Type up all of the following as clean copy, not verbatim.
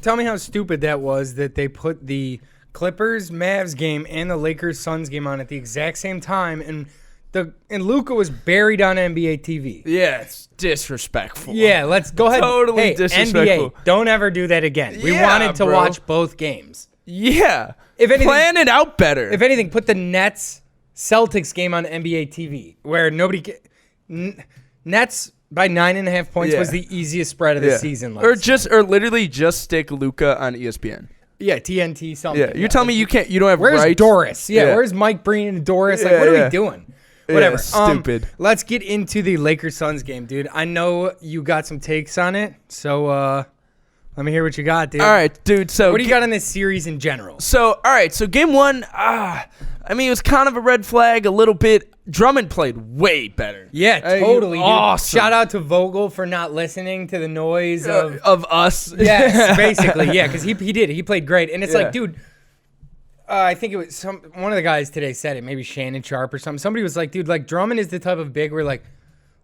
tell me how stupid that was that they put the Clippers-Mavs game and the Lakers-Suns game on at the exact same time, and Luka was buried on NBA TV. Yeah, it's disrespectful. Yeah, let's go ahead. Totally disrespectful. NBA, don't ever do that again. We wanted to watch both games. Yeah. If anything, plan it out better. If anything, put the Nets-Celtics game on NBA TV where Nets by 9.5 points was the easiest spread of the season. Or literally just stick Luka on ESPN. Yeah, TNT something. Yeah, you're telling me you don't have where's rights? Doris? Yeah, where's Mike Breen and Doris? Like, what are we doing? Whatever. Stupid. Let's get into the Lakers-Suns game, dude. I know you got some takes on it, so let me hear what you got, dude. All right, dude. So what do you got on this series in general? So, all right. So game one, it was kind of a red flag a little bit. Drummond played way better. Yeah, totally. Awesome. Shout out to Vogel for not listening to the noise of us. Yes, basically. Yeah, because he did. He played great. And it's like, dude, I think it was one of the guys today said it, maybe Shannon Sharp or something. Somebody was like, dude, like Drummond is the type of big where like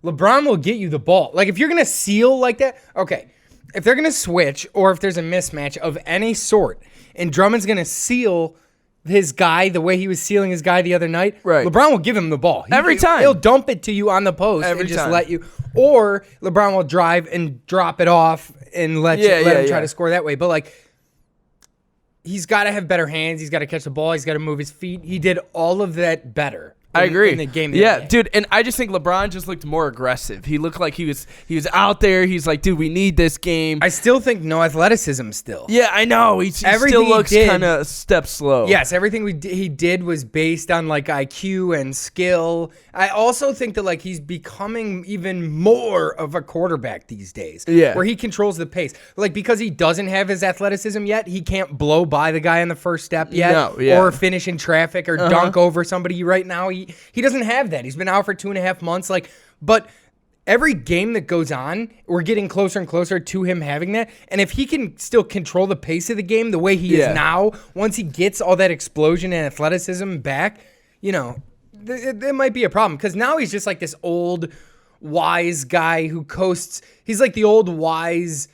LeBron will get you the ball. Like if you're going to seal like that, okay. If they're going to switch or if there's a mismatch of any sort and Drummond's going to seal his guy the way he was sealing his guy the other night, LeBron will give him the ball. Every time. He'll dump it to you on the post and just let you. Or LeBron will drive and drop it off and let him try to score that way. But like, he's got to have better hands. He's got to catch the ball. He's got to move his feet. He did all of that better. I agree. In the game. Dude, and I just think LeBron just looked more aggressive. He looked like he was out there. He's like, dude, we need this game. I still think no athleticism still. Yeah, I know. He still looks kind of step slow. Yes, everything he did was based on like IQ and skill. I also think that like he's becoming even more of a quarterback these days. Yeah. Where he controls the pace. Like because he doesn't have his athleticism yet, he can't blow by the guy on the first step yet or finish in traffic or dunk over somebody right now. He doesn't have that. He's been out for 2.5 months. But every game that goes on, we're getting closer and closer to him having that. And if he can still control the pace of the game the way he is now, once he gets all that explosion and athleticism back, there might be a problem. Because now he's just like this old, wise guy who coasts. He's like the old, wise,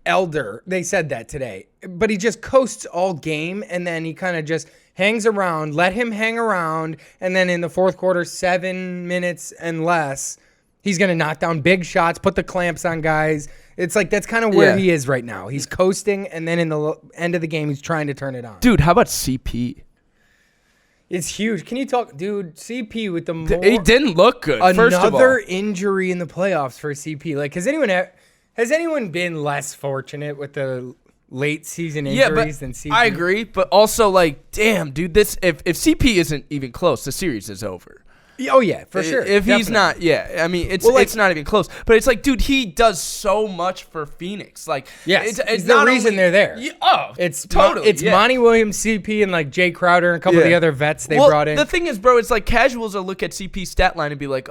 elder. They said that today. But he just coasts all game, and then he kind of just hangs around, let him hang around, and then in the fourth quarter, 7 minutes and less, he's going to knock down big shots, put the clamps on guys. It's like that's kind of where he is right now. He's coasting, and then in the end of the game, he's trying to turn it on. Dude, how about CP? It's huge. Can you talk, dude? CP with the he didn't look good. First of all, another injury in the playoffs for CP. Like, has anyone been less fortunate with the late season injuries than CP? I agree, but also like, damn, dude, this if CP isn't even close, the series is over. Oh yeah, for sure. If he's not, I mean, it's not even close. But it's like, dude, he does so much for Phoenix. Like, it's the reason they're there. It's totally. It's Monty Williams, CP, and like Jay Crowder and a couple of the other vets they brought in. The thing is, bro, it's like casuals will look at CP's stat line and be like,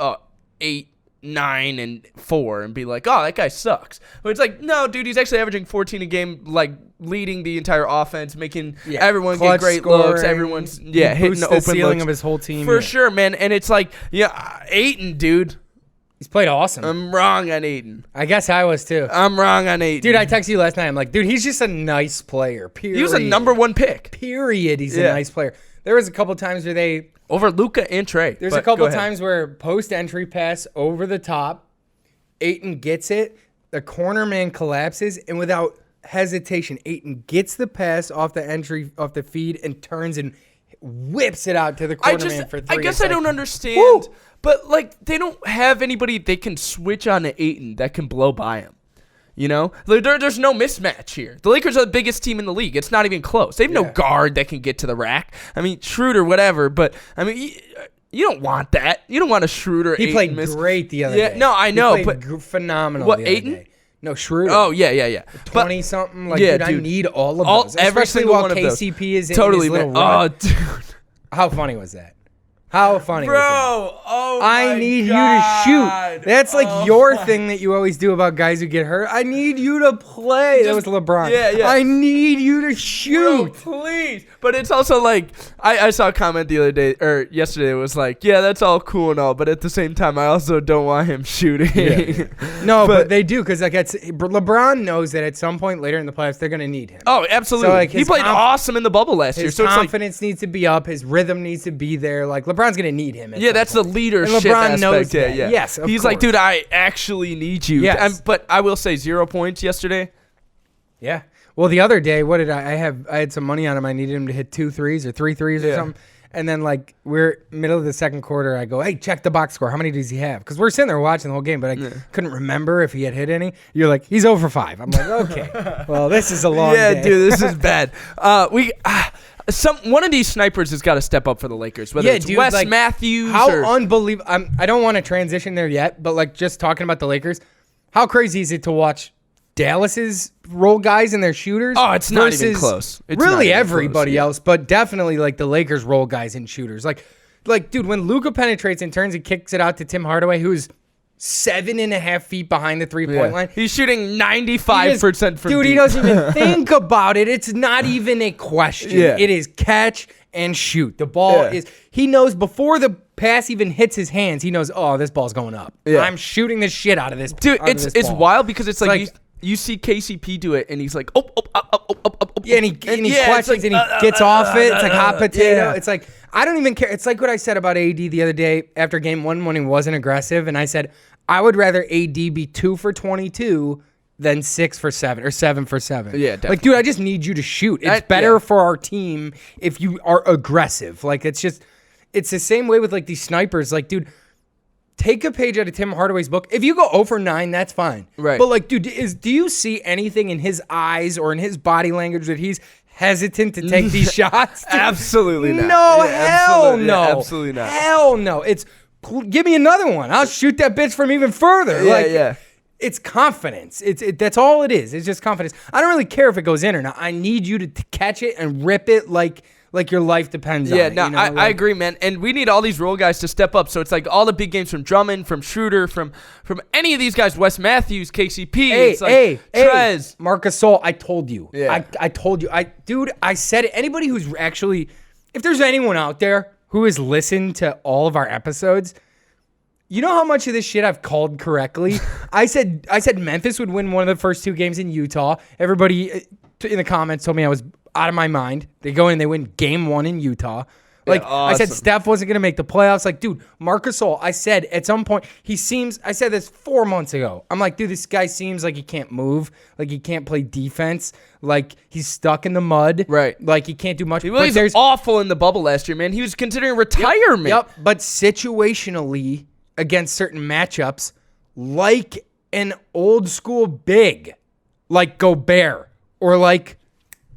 8, 9, and 4, and be like, oh, that guy sucks. But it's like, no, dude, he's actually averaging 14 a game, like leading the entire offense, making everyone get great looks. Everyone's hitting the open ceiling looks of his whole team for sure, man. And it's like, Ayton, dude. He's played awesome. I'm wrong on Ayton. I guess I was too. I'm wrong on Ayton. Dude, I texted you last night. I'm like, dude, he's just a nice player. Period. He was a number 1 pick. Period. He's a nice player. There was a couple times where they over Luka and Trey. There's a couple times where post entry pass over the top, Ayton gets it, the corner man collapses, and without hesitation, Ayton gets the pass off the feed and turns and whips it out to the corner man for 3. I guess I don't understand, but like they don't have anybody they can switch on to Ayton that can blow by him. There's no mismatch here. The Lakers are the biggest team in the league. It's not even close. They have no guard that can get to the rack. I mean, Schroeder, whatever, but I mean, you don't want that. You don't want a Schroeder. He played great the other day. No, I know, he played phenomenal. What, the other Ayton? Day. No, Schroeder. Oh yeah. 20 something. Like, dude, I need all of those. Every single while one of those. KCP is in totally, his little man. run. Oh, dude. How funny was that? How funny, bro? was that? Oh, I my need God. you to shoot. That's like your thing that you always do about guys who get hurt. I need you to play. That was LeBron. Yeah. I need you to shoot. Bro, please. But it's also like, I saw a comment the other day, or yesterday, it was like, yeah, that's all cool and all, but at the same time, I also don't want him shooting. Yeah. No, but they do, because like LeBron knows that at some point later in the playoffs, they're going to need him. Oh, absolutely. So, like, he played awesome in the bubble last year. So his confidence needs to be up. His rhythm needs to be there. Like, LeBron's going to need him. Yeah, that's the leadership and LeBron aspect. Knows that. Yeah. Yes, of He's course. like, dude, I actually need you. Yes. But I will say 0 points yesterday. Yeah. Well, the other day, what did I have? I had some money on him. I needed him to hit 2 threes or 3 threes or something. And then, like, we're middle of the second quarter. I go, hey, check the box score. How many does he have? Because we're sitting there watching the whole game, but I couldn't remember if he had hit any. You're like, he's 0 for 5. I'm like, okay. Well, this is a long day. Yeah, dude, this is bad. One of these snipers has got to step up for the Lakers. Whether it's Wes Matthews. How unbelievable. I don't want to transition there yet, but, like, just talking about the Lakers, how crazy is it to watch Dallas's role guys and their shooters? Oh, it's not even close. It's really everybody else, but definitely like the Lakers role guys and shooters. Like, dude, when Luka penetrates and turns and kicks it out to Tim Hardaway, who's 7.5 feet behind the 3-point line. He's shooting 95% from deep. Dude, he doesn't even think about it. It's not even a question. Yeah. It is catch and shoot. The ball is, he knows before the pass even hits his hands, he knows, oh, this ball's going up. Yeah. I'm shooting the shit out of this. Dude, it's wild because it's like you see KCP do it, and he's like, up. Yeah, and he questions, and he gets off it. It's like hot potato. It's like, I don't even care. It's like what I said about AD the other day after game 1 when he wasn't aggressive, and I said, I would rather AD be 2 for 22 than 6 for 7 or 7 for 7. Yeah, definitely. Like, dude, I just need you to shoot. It's better for our team if you are aggressive. Like, it's the same way with, like, these snipers. Like, dude, take a page out of Tim Hardaway's book. If you go 0 for 9, that's fine. Right. But, like, dude, do you see anything in his eyes or in his body language that he's hesitant to take these shots? Dude? Absolutely not. No, hell no. Yeah, absolutely not. Hell no. It's, give me another one. I'll shoot that bitch from even further. Yeah. It's confidence. That's all it is. It's just confidence. I don't really care if it goes in or not. I need you to catch it and rip it like your life depends on it. Yeah, no, I agree, man. And we need all these role guys to step up. So it's like all the big games from Drummond, from Schroeder, from any of these guys, Wes Matthews, KCP. Trez. Marc Gasol, I told you. Yeah. I told you. Dude, I said it. Anybody who's actually, if there's anyone out there who has listened to all of our episodes, you know how much of this shit I've called correctly? I said Memphis would win one of the first 2 games in Utah. Everybody in the comments told me I was out of my mind. They go in and they win game 1 in Utah. Like, awesome. I said Steph wasn't going to make the playoffs. Like, dude, Marc Gasol, I said at some point, I said this 4 months ago. I'm like, dude, this guy seems like he can't move. Like, he can't play defense. Like, he's stuck in the mud. Right. Like, he can't do much. He was awful in the bubble last year, man. He was considering retirement. Yep. But situationally, against certain matchups, like an old school big, like Gobert, or like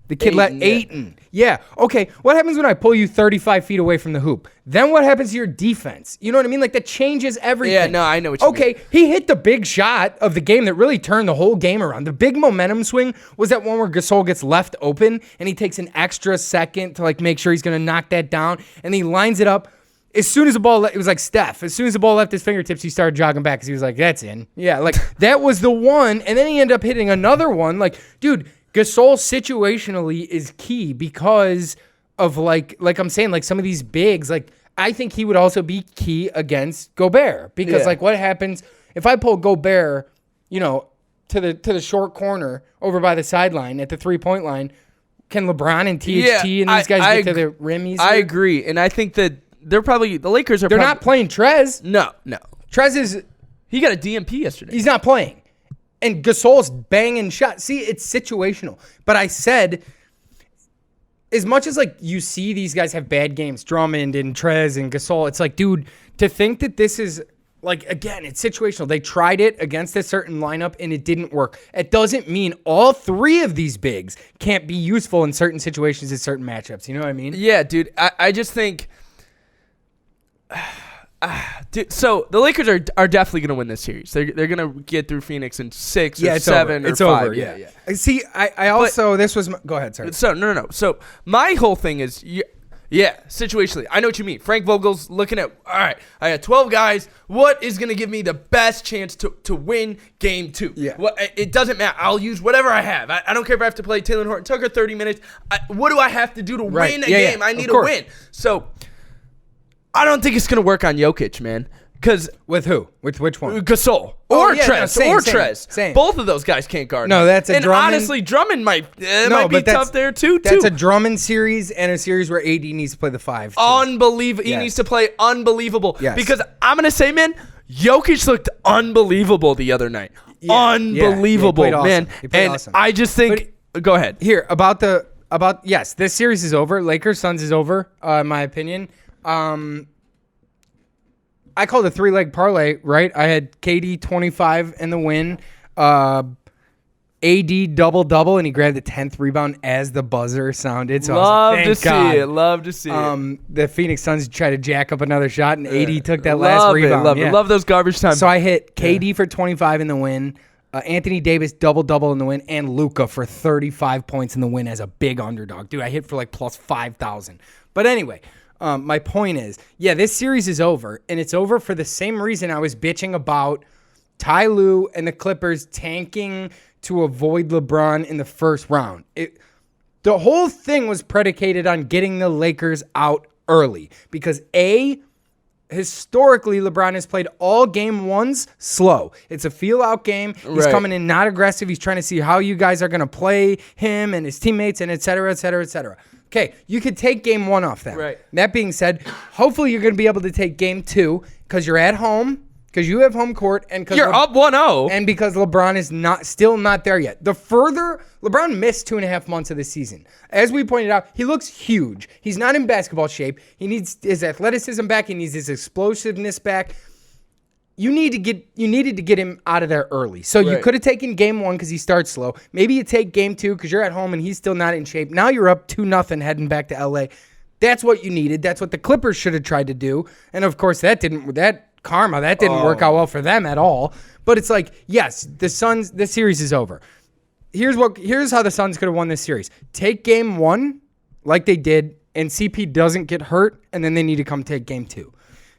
the kid Ayton. Yeah. Okay. What happens when I pull you 35 feet away from the hoop? Then what happens to your defense? You know what I mean? Like, that changes everything. Yeah, no, I know what you mean. Okay, he hit the big shot of the game that really turned the whole game around. The big momentum swing was that one where Gasol gets left open, and he takes an extra second to, like, make sure he's going to knock that down, and he lines it up. As soon as the ball, it was like Steph. As soon as the ball left his fingertips, he started jogging back because he was like, that's in. Yeah, like, that was the one, and then he ended up hitting another one. Like, dude, Gasol situationally is key because of, like I'm saying, like, some of these bigs, like, I think he would also be key against Gobert because, like, what happens if I pull Gobert, you know, to the short corner over by the sideline at the 3-point line? Can LeBron and THT and these guys get to the rim easier? I agree, and I think that the Lakers are. They're not playing Trez. No. Trez he got a DMP yesterday. He's not playing. And Gasol's banging shots. See, it's situational. But I said, as much as, like, you see these guys have bad games, Drummond and Trez and Gasol, it's like, dude, to think that this is, like, again, it's situational. They tried it against a certain lineup and it didn't work. It doesn't mean all 3 of these bigs can't be useful in certain situations in certain matchups. You know what I mean? Yeah, dude. I just think... Dude, so the Lakers are definitely going to win this series. They're going to get through Phoenix in 6 or 7 or 5. Over. Yeah. See, I also, this was... Go ahead, sorry. So, no. So my whole thing is... Yeah, situationally. I know what you mean. Frank Vogel's looking at, all right, I got 12 guys. What is going to give me the best chance to win game 2? Yeah. Well, it doesn't matter. I'll use whatever I have. I don't care if I have to play Taylor Horton-Tucker 30 minutes. What do I have to do to win a game? I need to win. So I don't think it's going to work on Jokic, man. Because with who? With which one? Gasol or Trez. Same. Both of those guys can't guard. No, that's a and Drummond. Honestly, Drummond might be tough there too. That's a Drummond series and a series where AD needs to play the 5. Unbelievable. He needs to play unbelievable. Yes. Because I'm gonna say, man, Jokic looked unbelievable the other night. Unbelievable, man. And awesome. I just think. Go ahead. Here yes, this series is over. Lakers Suns is over. In my opinion. I called a 3-leg parlay, right? I had KD 25 in the win, AD double-double, and he grabbed the 10th rebound as the buzzer sounded. So Love to see it. The Phoenix Suns tried to jack up another shot, and AD took that last rebound. Love those garbage time. So I hit KD for 25 in the win, Anthony Davis double-double in the win, and Luka for 35 points in the win as a big underdog. Dude, I hit for like plus 5,000. But anyway... my point is, this series is over, and it's over for the same reason I was bitching about Ty Lue and the Clippers tanking to avoid LeBron in the first round. The whole thing was predicated on getting the Lakers out early because historically, LeBron has played all game ones slow. It's a feel-out game. He's coming in not aggressive. He's trying to see how you guys are going to play him and his teammates and et cetera, et cetera, et cetera. Okay, you could take game 1 off that. Right. That being said, hopefully you're going to be able to take game 2 because you're at home, because you have home court, and because you're up 1-0, and because LeBron is still not there yet. LeBron missed 2.5 months of the season. As we pointed out, he looks huge. He's not in basketball shape. He needs his athleticism back. He needs his explosiveness back. You needed to get him out of there early. So you could have taken game 1 because he starts slow. Maybe you take game 2 because you're at home and he's still not in shape. Now you're up 2-0 heading back to LA. That's what you needed. That's what the Clippers should have tried to do. And of course that didn't work out well for them at all. But it's like, yes, this series is over. Here's how the Suns could have won this series. Take game 1 like they did, and CP doesn't get hurt, and then they need to come take game 2.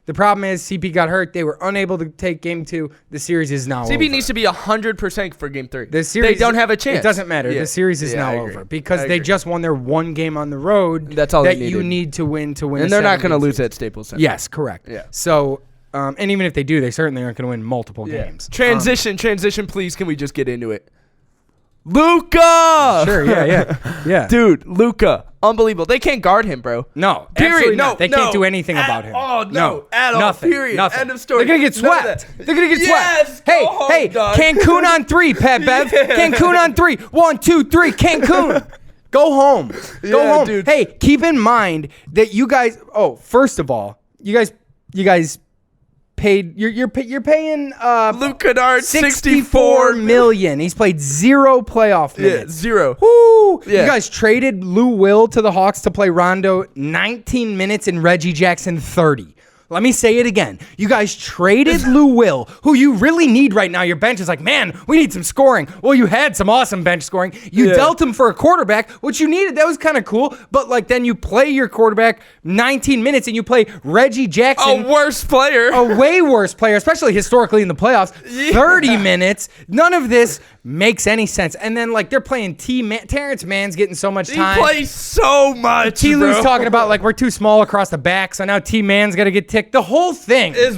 The problem is CP got hurt. They were unable to take game 2. The series is now over. CP needs to be 100% for game 3. They don't have a chance. It doesn't matter. The series is now over because they just won their one game on the road. That's all that they you need to win. And they're not going to lose at Staples Center. Yes, correct. Yeah. So, and even if they do, they certainly aren't going to win multiple games. Transition, please. Can we just get into it? Luka! Sure, yeah. Dude, Luka. Unbelievable. They can't guard him, bro. No, period. No, they can't do anything about him. Oh, no. At all. Nothing. Period. Nothing. End of story. They're going to get swept. Yes, Hey, go home, dog. Cancun on 3, Pat Bev. Cancun on 3. 1, 2, 3. Cancun. Go home. Go home. Dude. Hey, keep in mind that you guys. Oh, first of all, you guys paid. You're paying Luka Kennard $64 million. He's played 0 playoff minutes. 0. Woo! Yeah. You guys traded Lou Will to the Hawks to play Rondo 19 minutes and Reggie Jackson 30. Let me say it again. You guys traded Lou Will, who you really need right now. Your bench is like, man, we need some scoring. Well, you had some awesome bench scoring. You dealt him for a quarterback, which you needed. That was kind of cool. But like then you play your quarterback 19 minutes and you play Reggie Jackson. A worse player. A way worse player, especially historically in the playoffs. 30 minutes. None of this makes any sense. And then like they're playing Terrence Mann's getting so much time. He plays so much. T. Lou's talking about like we're too small across the back, so now T. Man's got to get ticked. The whole thing is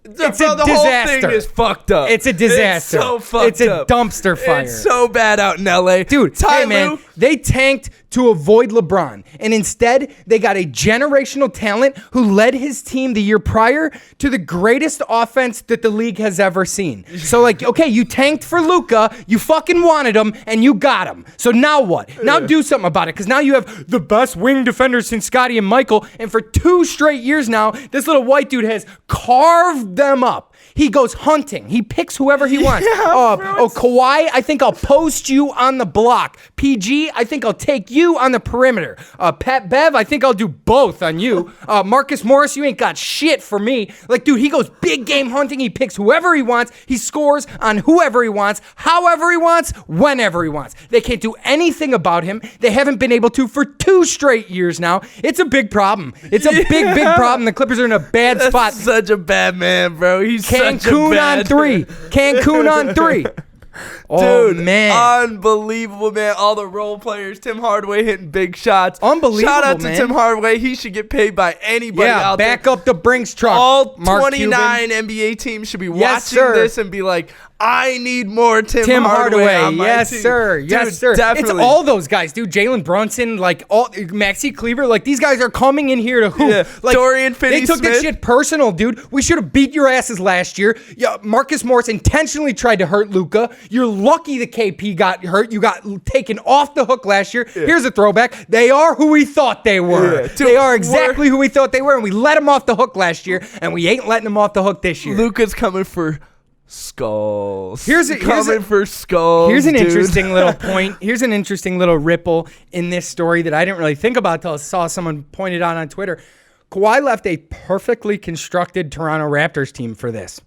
it's a disaster. Whole thing is fucked up. It's a disaster. It's so fucked up. It's a dumpster fire. It's so bad out in LA. Dude, hey man, they tanked to avoid LeBron. And instead, they got a generational talent who led his team the year prior to the greatest offense that the league has ever seen. So like, okay, you tanked for Luka, you fucking wanted him, and you got him. So now what? Now do something about it, because now you have the best wing defenders since Scottie and Michael, and for 2 straight years now, this little white dude has carved them up. He goes hunting. He picks whoever he wants. Bro, Kawhi, I think I'll post you on the block. PG, I think I'll take you on the perimeter. Pat Bev, I think I'll do both on you. Marcus Morris, you ain't got shit for me. Like, dude, he goes big game hunting. He picks whoever he wants. He scores on whoever he wants, however he wants, whenever he wants. They can't do anything about him. They haven't been able to for 2 straight years now. It's a big problem. It's a big problem. The Clippers are in a bad spot. Such a bad man, bro. He's Cancun such a bad on 3. Cancun on 3. Oh, dude, man. Unbelievable, man. All the role players. Tim Hardaway hitting big shots. Unbelievable, Shout out to man. Tim Hardaway. He should get paid by anybody out there. Back up the Brinks truck. All Mark 29 Cuban. NBA teams should be Yes, watching sir. this and be like, I need more Tim Hardaway on my Yes, team. sir. Dude, Yes, sir. Definitely. It's all those guys, dude. Jalen Brunson, like all Maxi Kleber, like these guys are coming in here to hoop. Yeah. Like, Dorian they took Finney-Smith. this shit personal, dude. We should have beat your asses last year. Yeah, Marcus Morris intentionally tried to hurt Luka. You're lucky the KP got hurt. You got taken off the hook last year. Yeah. Here's a throwback. They are who we thought they were. Yeah. Dude, they are exactly who we thought they were, and we let them off the hook last year, and we ain't letting them off the hook this year. Luka's coming for skulls. Here's an interesting little point. Here's an interesting little ripple in this story that I didn't really think about until I saw someone point it out on Twitter. Kawhi left a perfectly constructed Toronto Raptors team for this.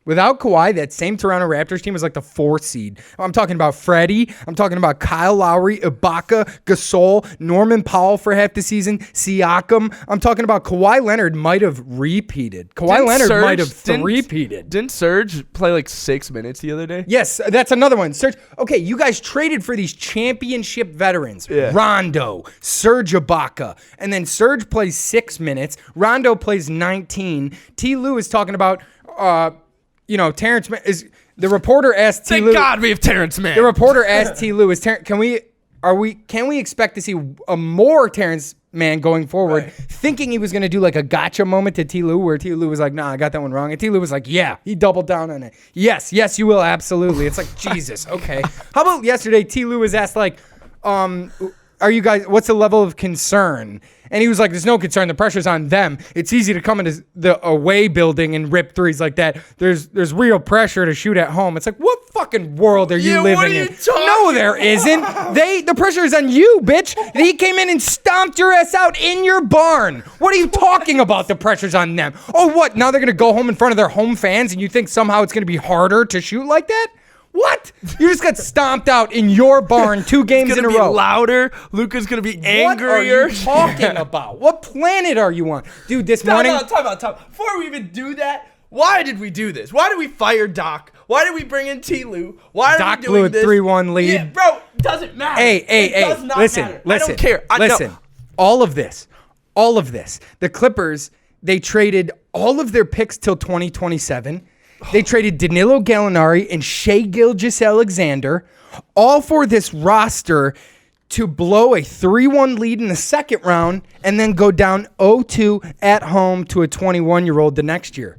Without Kawhi, that same Toronto Raptors team was like the 4th seed. I'm talking about Freddie. I'm talking about Kyle Lowry, Ibaka, Gasol, Norman Powell for half the season, Siakam. I'm talking about Kawhi Leonard might have repeated. Three-peated. Didn't Serge play like 6 minutes the other day? Yes, that's another one. Serge, okay, you guys traded for these championship veterans. Yeah. Rondo, Serge Ibaka. And then Serge plays 6 minutes. Rondo plays 19. T. Lue is talking about... Terrence is the reporter asked T. Lue. Thank God we have Terrence Mann. The reporter asked T. Lue, can we expect to see a more Terrence Mann going forward? Right. Thinking he was going to do like a gotcha moment to T. Lue, where T. Lue was like, "Nah, I got that one wrong," and T. Lue was like, "Yeah," he doubled down on it. Yes, you will absolutely. It's like Jesus. Okay. How about yesterday? T. Lue was asked like, "Are you guys? What's the level of concern?" And he was like, there's no concern. The pressure's on them. It's easy to come into the away building and rip threes like that. There's real pressure to shoot at home. It's like, what fucking world are you living in? No, there isn't. The pressure is on you, bitch. He came in and stomped your ass out in your barn. What are you talking about? The pressure's on them. Oh, what? Now they're going to go home in front of their home fans and you think somehow it's going to be harder to shoot like that? What? You just got stomped out in your barn 2 games in a row. It's going to be louder. Luka's going to be angrier. What are you talking about? What planet are you on? Dude, this morning... Time out. Before we even do that, why did we do this? Why did we fire Doc? Why did we bring in T. Lue? Why are we doing this? Doc blew a 3-1 lead. Yeah, bro, it doesn't matter. Hey, listen. I don't care. Listen, all of this, the Clippers, they traded all of their picks till 2027. They traded Danilo Gallinari and Shai Gilgeous-Alexander, all for this roster to blow a 3-1 lead in the second round and then go down 0-2 at home to a 21-year-old the next year.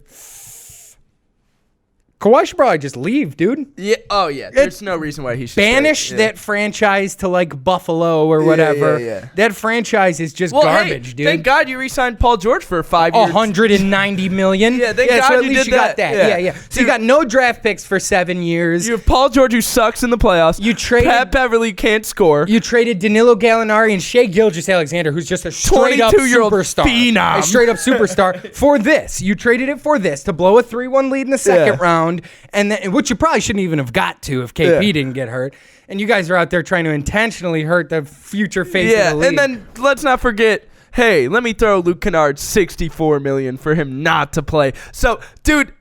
Kawhi should probably just leave, dude. Yeah. Oh, yeah. There's no reason why he should banish that franchise to like Buffalo or whatever. Yeah. That franchise is just garbage, dude. Thank God you re-signed Paul George for 5 years. $190 million. Yeah, thank God so at you least did you that. got that. Yeah. So you got no draft picks for 7 years. You have Paul George who sucks in the playoffs. You traded Pat Beverly can't score. You traded Danilo Gallinari and Shai Gilgeous-Alexander, who's just a straight-up 22-year-old superstar. phenom. A straight-up superstar for this. You traded it for this to blow a 3-1 lead in the second round, and then, which you probably shouldn't even have got to if KP didn't get hurt. And you guys are out there trying to intentionally hurt the future face of the league. And then let's not forget, hey, let me throw Luke Kennard $64 million for him not to play. So, dude,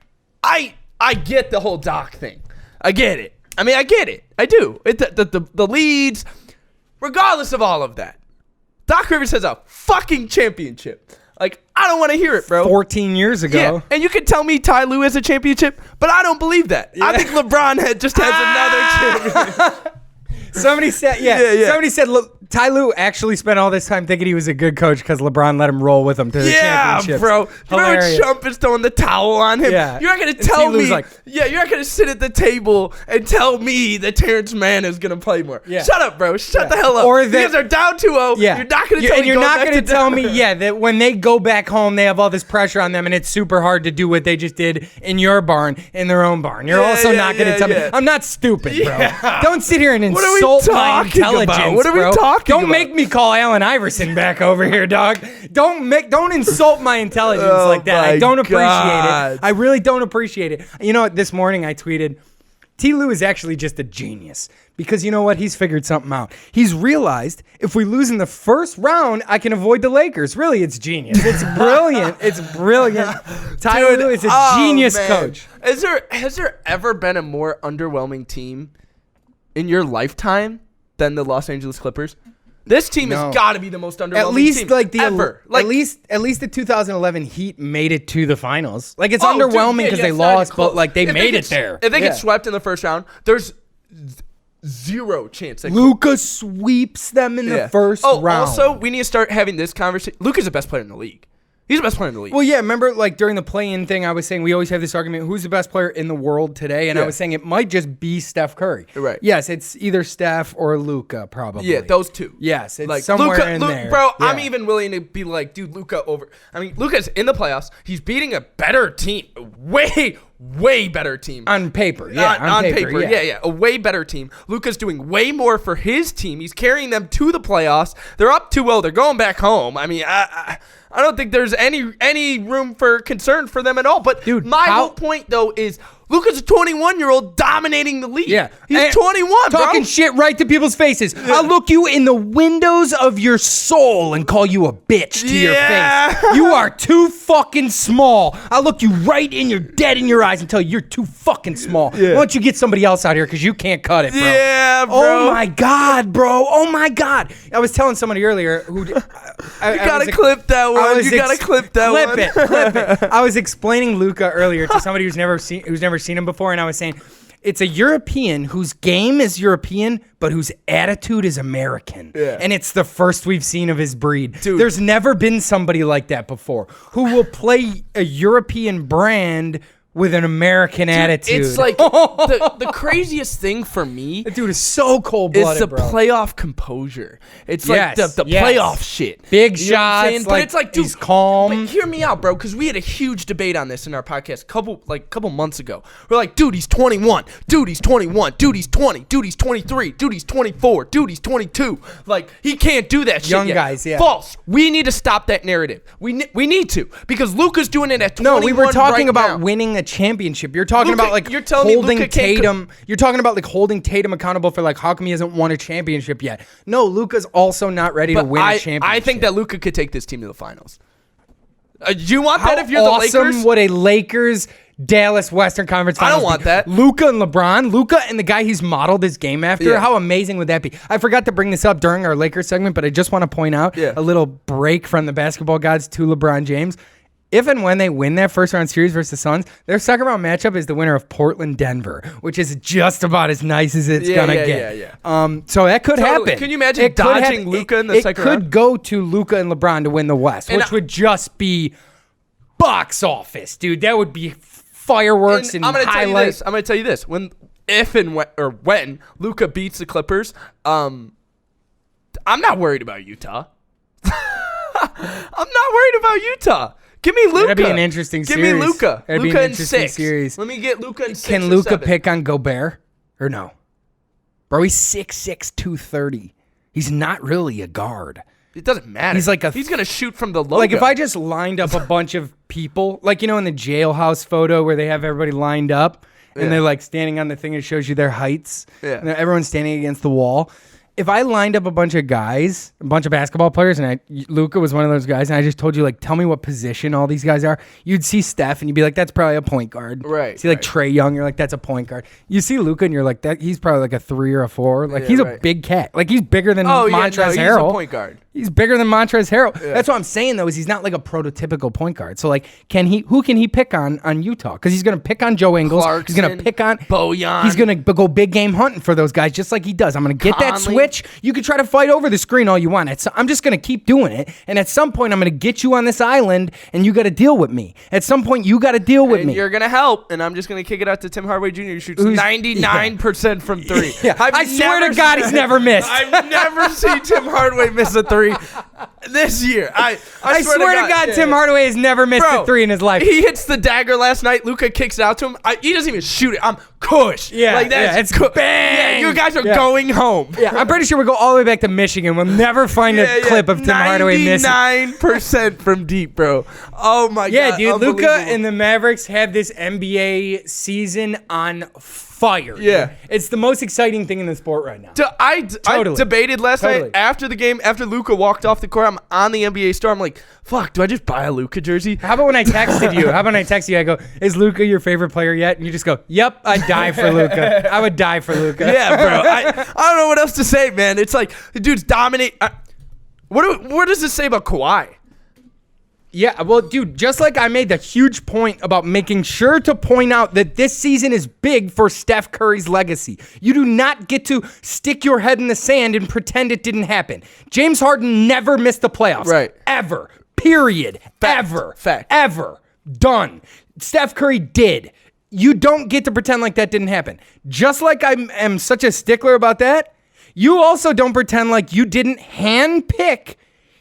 I get the whole Doc thing. I get it. I mean, I get it. I do. The leads, regardless of all of that, Doc Rivers has a fucking championship. Like, I don't want to hear it, bro. 14 years ago. Yeah, and you can tell me Ty Lue has a championship, but I don't believe that. Yeah. I think LeBron just has another championship. Somebody said, Somebody said, look, Ty Lue actually spent all this time thinking he was a good coach because LeBron let him roll with him to the championship. Yeah, bro. Remember when Trump is throwing the towel on him? Yeah. You're not going to tell me. You're not going to sit at the table and tell me that Terrence Mann is going to play more. Yeah. Shut up, bro. Shut the hell up. Or you guys are down 2-0. Yeah. You're not going to tell me. And you're not going to tell me, that when they go back home, they have all this pressure on them, and it's super hard to do what they just did in your barn, in their own barn. You're also not going to tell me. I'm not stupid, bro. Don't sit here and insult my intelligence, What are we talking about? Don't make me call Allen Iverson back over here, dog. Don't insult my intelligence like that. I don't appreciate it. I really don't appreciate it. You know what? This morning I tweeted, T. Lue is actually just a genius. Because you know what? He's figured something out. He's realized if we lose in the first round, I can avoid the Lakers. Really, it's genius. It's brilliant. It's brilliant. Ty Lue is a genius coach. Has there ever been a more underwhelming team in your lifetime than the Los Angeles Clippers? This team has got to be the most underwhelming team ever. At least the 2011 Heat made it to the finals. Like, it's underwhelming because they lost, but like they made it there. If they get swept in the first round, there's zero chance. Luka sweeps them in the first round. Also, we need to start having this conversation. Luka's the best player in the league. He's the best player in the league. Well, yeah, remember like during the play-in thing, I was saying we always have this argument, who's the best player in the world today? And I was saying it might just be Steph Curry. Right. Yes, it's either Steph or Luka, probably. Yeah, those two. Yes, it's like somewhere in there. Bro, yeah. I'm even willing to be like, dude, Luka over. I mean, Luka's in the playoffs. He's beating a better team. Way better team. On paper, yeah. On paper, yeah. A way better team. Luka's doing way more for his team. He's carrying them to the playoffs. They're up 2-0. They're going back home. I mean, I don't think there's any room for concern for them at all. But dude, my whole point, though, is Luka's a 21-year-old dominating the league. Yeah. He's 21, bro. Talking shit right to people's faces. Yeah. I'll look you in the windows of your soul and call you a bitch to your face. You are too fucking small. I'll look you right in your dead in your eyes and tell you you're too fucking small. Yeah. Why don't you get somebody else out here because you can't cut it, bro. Yeah, bro. Oh, my God, bro. Oh, my God. I was telling somebody earlier who... You gotta clip that one. You gotta clip that one. Clip it. I was explaining Luka earlier to somebody who's never seen him before, and I was saying it's a European whose game is European, but whose attitude is American. Yeah. And it's the first we've seen of his breed. Dude. There's never been somebody like that before who will play a European brand with an American attitude. It's like the craziest thing for me. That dude is so cold-blooded, is the playoff composure. It's like the playoff shit. Big shots. But it's like, dude, he's calm. But hear me out, bro, because we had a huge debate on this in our podcast a couple months ago. We're like, dude, he's 21. Dude, he's 21. Dude, he's 20. Dude, he's 23. Dude, he's 24. Dude, he's 22. Like, he can't do that shit Young yet. Guys, yeah. False. We need to stop that narrative. We need to, because Luka's doing it at 21. No, we were talking about now. winning a championship. You're talking about like holding Tatum. You're talking about like holding Tatum accountable for like how come he hasn't won a championship yet. No, Luka's also not ready to win a championship. I think that Luka could take this team to the finals. Do you want that if you're the Lakers? How awesome would a Lakers Dallas Western Conference Finals I don't want that. Luka and LeBron. Luka and the guy he's modeled his game after. Yeah. How amazing would that be? I forgot to bring this up during our Lakers segment, but I just want to point out a little break from the basketball gods to LeBron James. If and when they win that first round series versus the Suns, their second round matchup is the winner of Portland-Denver, which is just about as nice as it's gonna get. Yeah. So that could happen. Can you imagine dodging Luka in the second round? It could go to Luka and LeBron to win the West, which would just be box office, dude. That would be fireworks and highlights. I'm gonna tell you this: when Luka beats the Clippers, I'm not worried about Utah. I'm not worried about Utah. Give me Luka. That'd be an interesting series. Give me Luka. That'd Luka be an in interesting 6. Series. Let me get Luka in 6. Can Luka pick on Gobert or no? Bro, he's 6'6", 230. He's not really a guard. It doesn't matter. He's gonna shoot from the logo. Like if I just lined up a bunch of people, like in the jailhouse photo where they have everybody lined up and they're like standing on the thing that shows you their heights. Yeah. And everyone's standing against the wall. If I lined up a bunch of guys, a bunch of basketball players, and Luka was one of those guys, and I just told you, like, tell me what position all these guys are, you'd see Steph, and you'd be like, that's probably a point guard. Right. See, like, Trae Young, you're like, that's a point guard. You see Luka, and you're like, he's probably like a 3 or a 4. Like, he's a big cat. Like, he's bigger than Montrezl Harrell. He's a point guard. He's bigger than Montrezl Harrell. Yeah. That's what I'm saying, though, is he's not like a prototypical point guard. So, like, who can he pick on Utah? Because he's going to pick on Joe Ingles. Clarkson, he's going to pick on Bojan. He's going to go big game hunting for those guys just like he does. I'm going to get that switch. You can try to fight over the screen all you want. I'm just going to keep doing it. And at some point, I'm going to get you on this island, and you got to deal with me. At some point, you got to deal with me. You're going to help, and I'm just going to kick it out to Tim Hardaway Jr. who shoots 99% from three. Yeah. I swear to God, he's never missed. I've never seen Tim Hardaway miss a three this year. I swear to God, Tim Hardaway has never missed a three in his life. He hits the dagger last night. Luka kicks it out to him. He doesn't even shoot it. I'm cush. Yeah, like that's it's bang. Yeah, you guys are going home. Yeah, I'm pretty sure we go all the way back to Michigan. We'll never find a clip of Tim Hardaway missing. 99% from deep, bro. Oh my God. Yeah, dude. Luka and the Mavericks have this NBA season on fire. Yeah. Dude. It's the most exciting thing in the sport right now. I debated last night after the game, after Luka walked off the court, I'm on the NBA store. I'm like, fuck, do I just buy a Luka jersey? How about when I texted you? I go, is Luka your favorite player yet? And you just go, yep, I'd die for Luka. I would die for Luka. Yeah, bro. I don't know what else to say, man. It's like, the dude's dominate. What does this say about Kawhi? Yeah, well, dude, just like I made the huge point about making sure to point out that this season is big for Steph Curry's legacy. You do not get to stick your head in the sand and pretend it didn't happen. James Harden never missed the playoffs. Right. Ever. Period. Fact. Ever. Fact. Ever. Done. Steph Curry did. You don't get to pretend like that didn't happen. Just like I am such a stickler about that, you also don't pretend like you didn't handpick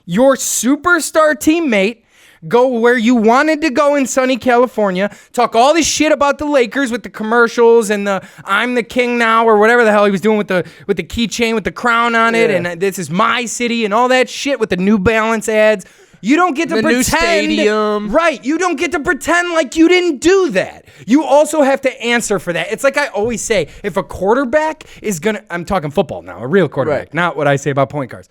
your superstar teammate, go where you wanted to go in sunny California, talk all this shit about the Lakers with the commercials and the I'm the king now or whatever the hell he was doing with the keychain with the crown on it and this is my city and all that shit with the New Balance ads. You don't get to pretend. New stadium. Right. You don't get to pretend like you didn't do that. You also have to answer for that. It's like I always say, if a quarterback is going to, I'm talking football now, a real quarterback, not what I say about point guards.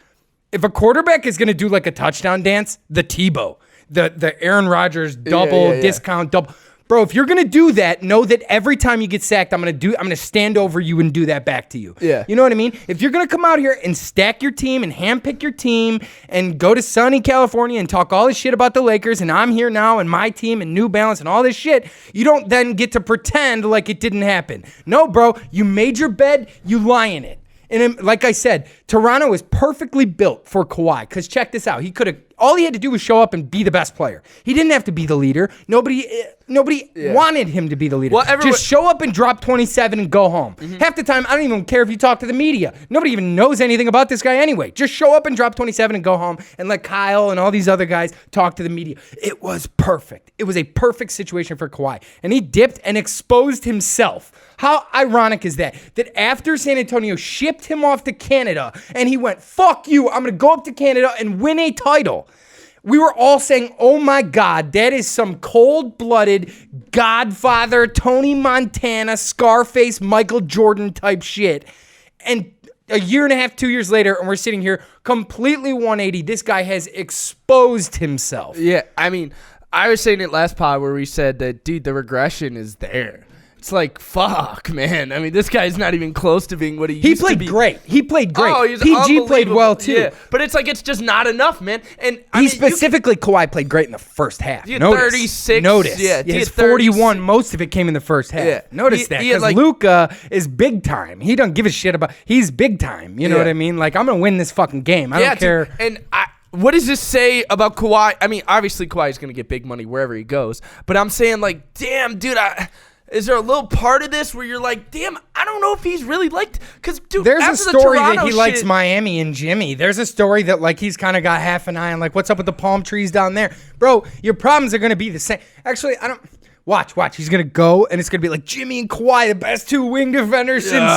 If a quarterback is going to do like a touchdown dance, the Tebow, the Aaron Rodgers double discount double. Bro, if you're going to do that, know that every time you get sacked, I'm going to stand over you and do that back to you. Yeah. You know what I mean? If you're going to come out here and stack your team and handpick your team and go to sunny California and talk all this shit about the Lakers and I'm here now and my team and New Balance and all this shit, you don't then get to pretend like it didn't happen. No, bro, you made your bed, you lie in it. And like I said, Toronto is perfectly built for Kawhi. Because check this out. All he had to do was show up and be the best player. He didn't have to be the leader. Nobody wanted him to be the leader. Well, just show up and drop 27 and go home. Mm-hmm. Half the time, I don't even care if you talk to the media. Nobody even knows anything about this guy anyway. Just show up and drop 27 and go home and let Kyle and all these other guys talk to the media. It was perfect. It was a perfect situation for Kawhi. And he dipped and exposed himself. How ironic is that? That after San Antonio shipped him off to Canada and he went, fuck you, I'm going to go up to Canada and win a title. We were all saying, oh my God, that is some cold-blooded Godfather, Tony Montana, Scarface, Michael Jordan type shit. And a year and a half, 2 years later, and we're sitting here completely 180. This guy has exposed himself. Yeah, I mean, I was saying it last pod where we said that, dude, the regression is there. It's like, fuck, man. I mean, this guy's not even close to being what he used to be. He played great. Oh, he's PG played well, too. Yeah. But it's like, it's just not enough, man. And Kawhi played great in the first half. He had 36. Notice. Yeah, he had 41. Most of it came in the first half. Yeah. Notice that. Because Luka is big time. He don't give a shit about... He's big time. You know what I mean? Like, I'm going to win this fucking game. I don't care. And what does this say about Kawhi? I mean, obviously, Kawhi's going to get big money wherever he goes. But I'm saying, like, damn, dude, is there a little part of this where you're like, damn, I don't know if he's really liked... Because, dude, there's a story that he likes Miami and Jimmy. There's a story that, like, he's kind of got half an eye on, like, what's up with the palm trees down there? Bro, your problems are going to be the same. Actually, I don't... Watch. He's going to go, and it's going to be like Jimmy and Kawhi, the best two wing defenders since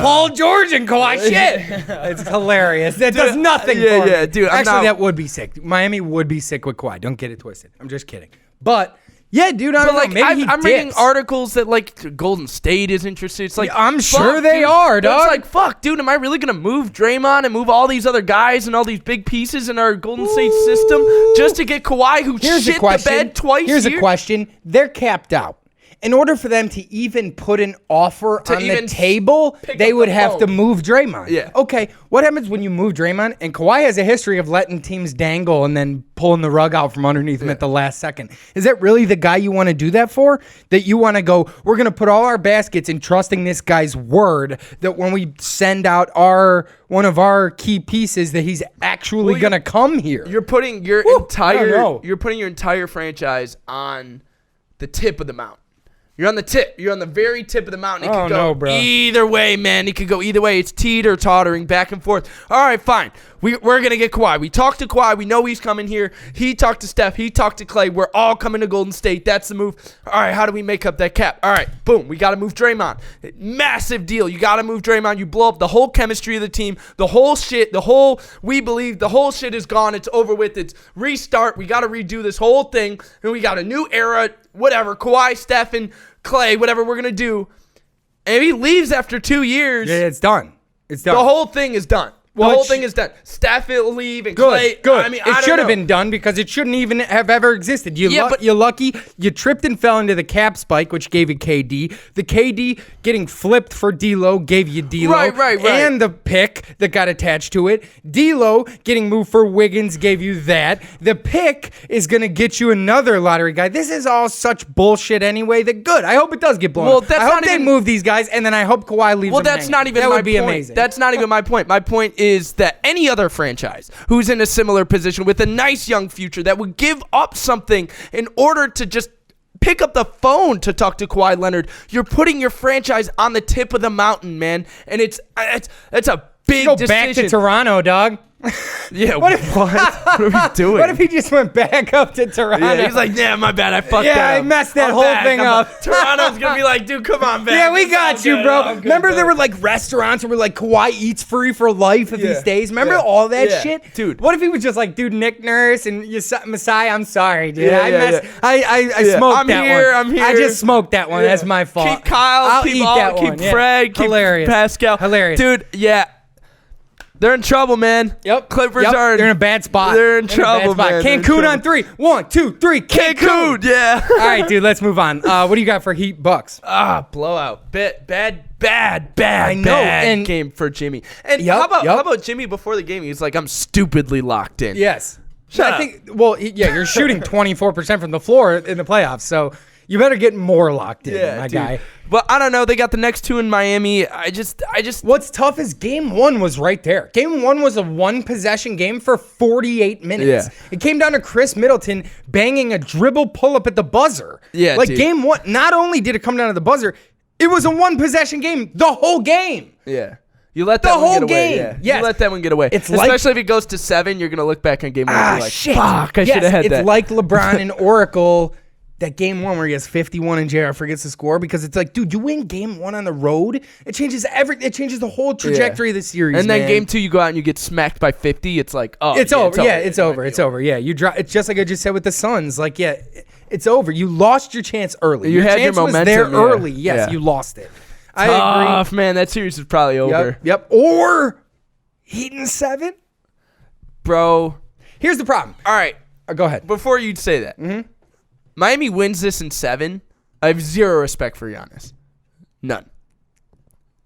Paul George and Kawhi. Shit. It's hilarious. That does nothing for me. Yeah, dude. Actually, that would be sick. Miami would be sick with Kawhi. Don't get it twisted. I'm just kidding. But... yeah, dude, I don't know. Maybe I'm reading articles that, like, Golden State is interested. It's like, yeah, I'm sure they are, dog. It's like, fuck, dude, am I really going to move Draymond and move all these other guys and all these big pieces in our Golden State system just to get Kawhi, who shit the bed twice? Here's a question. They're capped out. in order for them to even put an offer on the table, they would have to move Draymond. Yeah. Okay, what happens when you move Draymond? And Kawhi has a history of letting teams dangle and then pulling the rug out from underneath him at the last second. Is that really the guy you want to do that for? That you want to go, we're going to put all our baskets in trusting this guy's word that when we send out one of our key pieces that he's actually going to come here. You're putting your entire franchise on the tip of the mountain. You're on the tip. You're on the very tip of the mountain. It could go either way, man. It could go either way. It's teeter-tottering back and forth. All right, fine. We're going to get Kawhi. We talked to Kawhi. We know he's coming here. He talked to Steph. He talked to Clay. We're all coming to Golden State. That's the move. All right, how do we make up that cap? All right, boom. We got to move Draymond. Massive deal. You got to move Draymond. You blow up the whole chemistry of the team. The whole shit. We believe the whole shit is gone. It's over with. It's restart. We got to redo this whole thing. And we got a new era. Whatever. Kawhi, Steph, and Clay, whatever we're going to do. And if he leaves after 2 years. Yeah, it's done. It's done. The whole thing is done. The whole thing is done. Steph will leave and Clay. Good. I mean, it should have been done because it shouldn't even have ever existed. You're lucky. You tripped and fell into the cap spike, which gave you KD. The KD getting flipped for D'Lo gave you D'Lo. Right. And the pick that got attached to it. D'Lo getting moved for Wiggins gave you that. The pick is going to get you another lottery guy. This is all such bullshit anyway. That good. I hope it does get blown up. I hope they move these guys, and then I hope Kawhi leaves. Well, that's not even my point. That would be amazing. That's not even my point. My point is that any other franchise who's in a similar position with a nice young future that would give up something in order to just pick up the phone to talk to Kawhi Leonard, you're putting your franchise on the tip of the mountain, man. And it's a big decision. Go back to Toronto, dog. Yeah, what are we doing? What if he just went back up to Toronto? Yeah, he's like, yeah, my bad, I fucked that up. Yeah, I messed that whole thing up. Toronto's going to be like, dude, come on, man. Yeah, we got you, bro. Remember there were like restaurants where like Kawhi eats free for life if he stays? Remember all that shit? Dude. What if he was just like, dude, Nick Nurse and Masai, I'm sorry, dude. I smoked that one. I'm here. I just smoked that one. That's my fault. Keep Kyle, keep Fred, keep Pascal. Hilarious. Dude, yeah. They're in trouble, man. Yep. Clippers are. They're in a bad spot. They're in trouble, man. Cancun on 3. 1, 2, 3. Cancun. Yeah. All right, dude. Let's move on. What do you got for Heat Bucks? Blowout. Bad game for Jimmy. And how about Jimmy before the game? He's like, I'm stupidly locked in. Yes. Shut up. You're shooting 24% from the floor in the playoffs, so you better get more locked in, my guy. But I don't know. They got the next two in Miami. I just. What's tough is Game 1 was right there. Game 1 was a one-possession game for 48 minutes. Yeah. It came down to Chris Middleton banging a dribble pull-up at the buzzer. Yeah, like dude. Game 1, not only did it come down to the buzzer, it was a one-possession game the whole game. Yeah. You let that one get away. Yeah. Yes. You let that one get away. Especially if it goes to 7, you're going to look back on Game 1 and be like, shit. Fuck, I should have had that. It's like LeBron and Oracle. That Game 1 where he has 51 and JR forgets to score because it's like, dude, you win Game 1 on the road, it changes It changes the whole trajectory of the series. And then man. Game 2, you go out and you get smacked by 50. It's like, it's over. It's over. Yeah, you drop. It's just like I just said with the Suns. Like, it's over. You lost your chance early. You had your momentum. Was there early. Yes, you lost it. I agree. Man, that series is probably over. Yep. Or Heat in 7, bro. Here's the problem. All right, go ahead. Before you say that. Miami wins this in 7. I have zero respect for Giannis. None.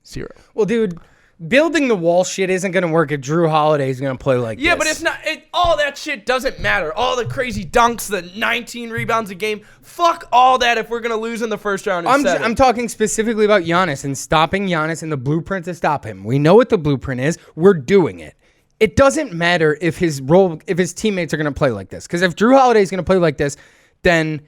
Zero. Well, dude, building the wall shit isn't going to work if Drew Holiday is going to play like this. Yeah, but it's not. All that shit doesn't matter. All the crazy dunks, the 19 rebounds a game. Fuck all that if we're going to lose in the first round in 7. I'm talking specifically about Giannis and stopping Giannis and the blueprint to stop him. We know what the blueprint is. We're doing it. It doesn't matter if his teammates are going to play like this. Because if Drew Holiday is going to play like this, then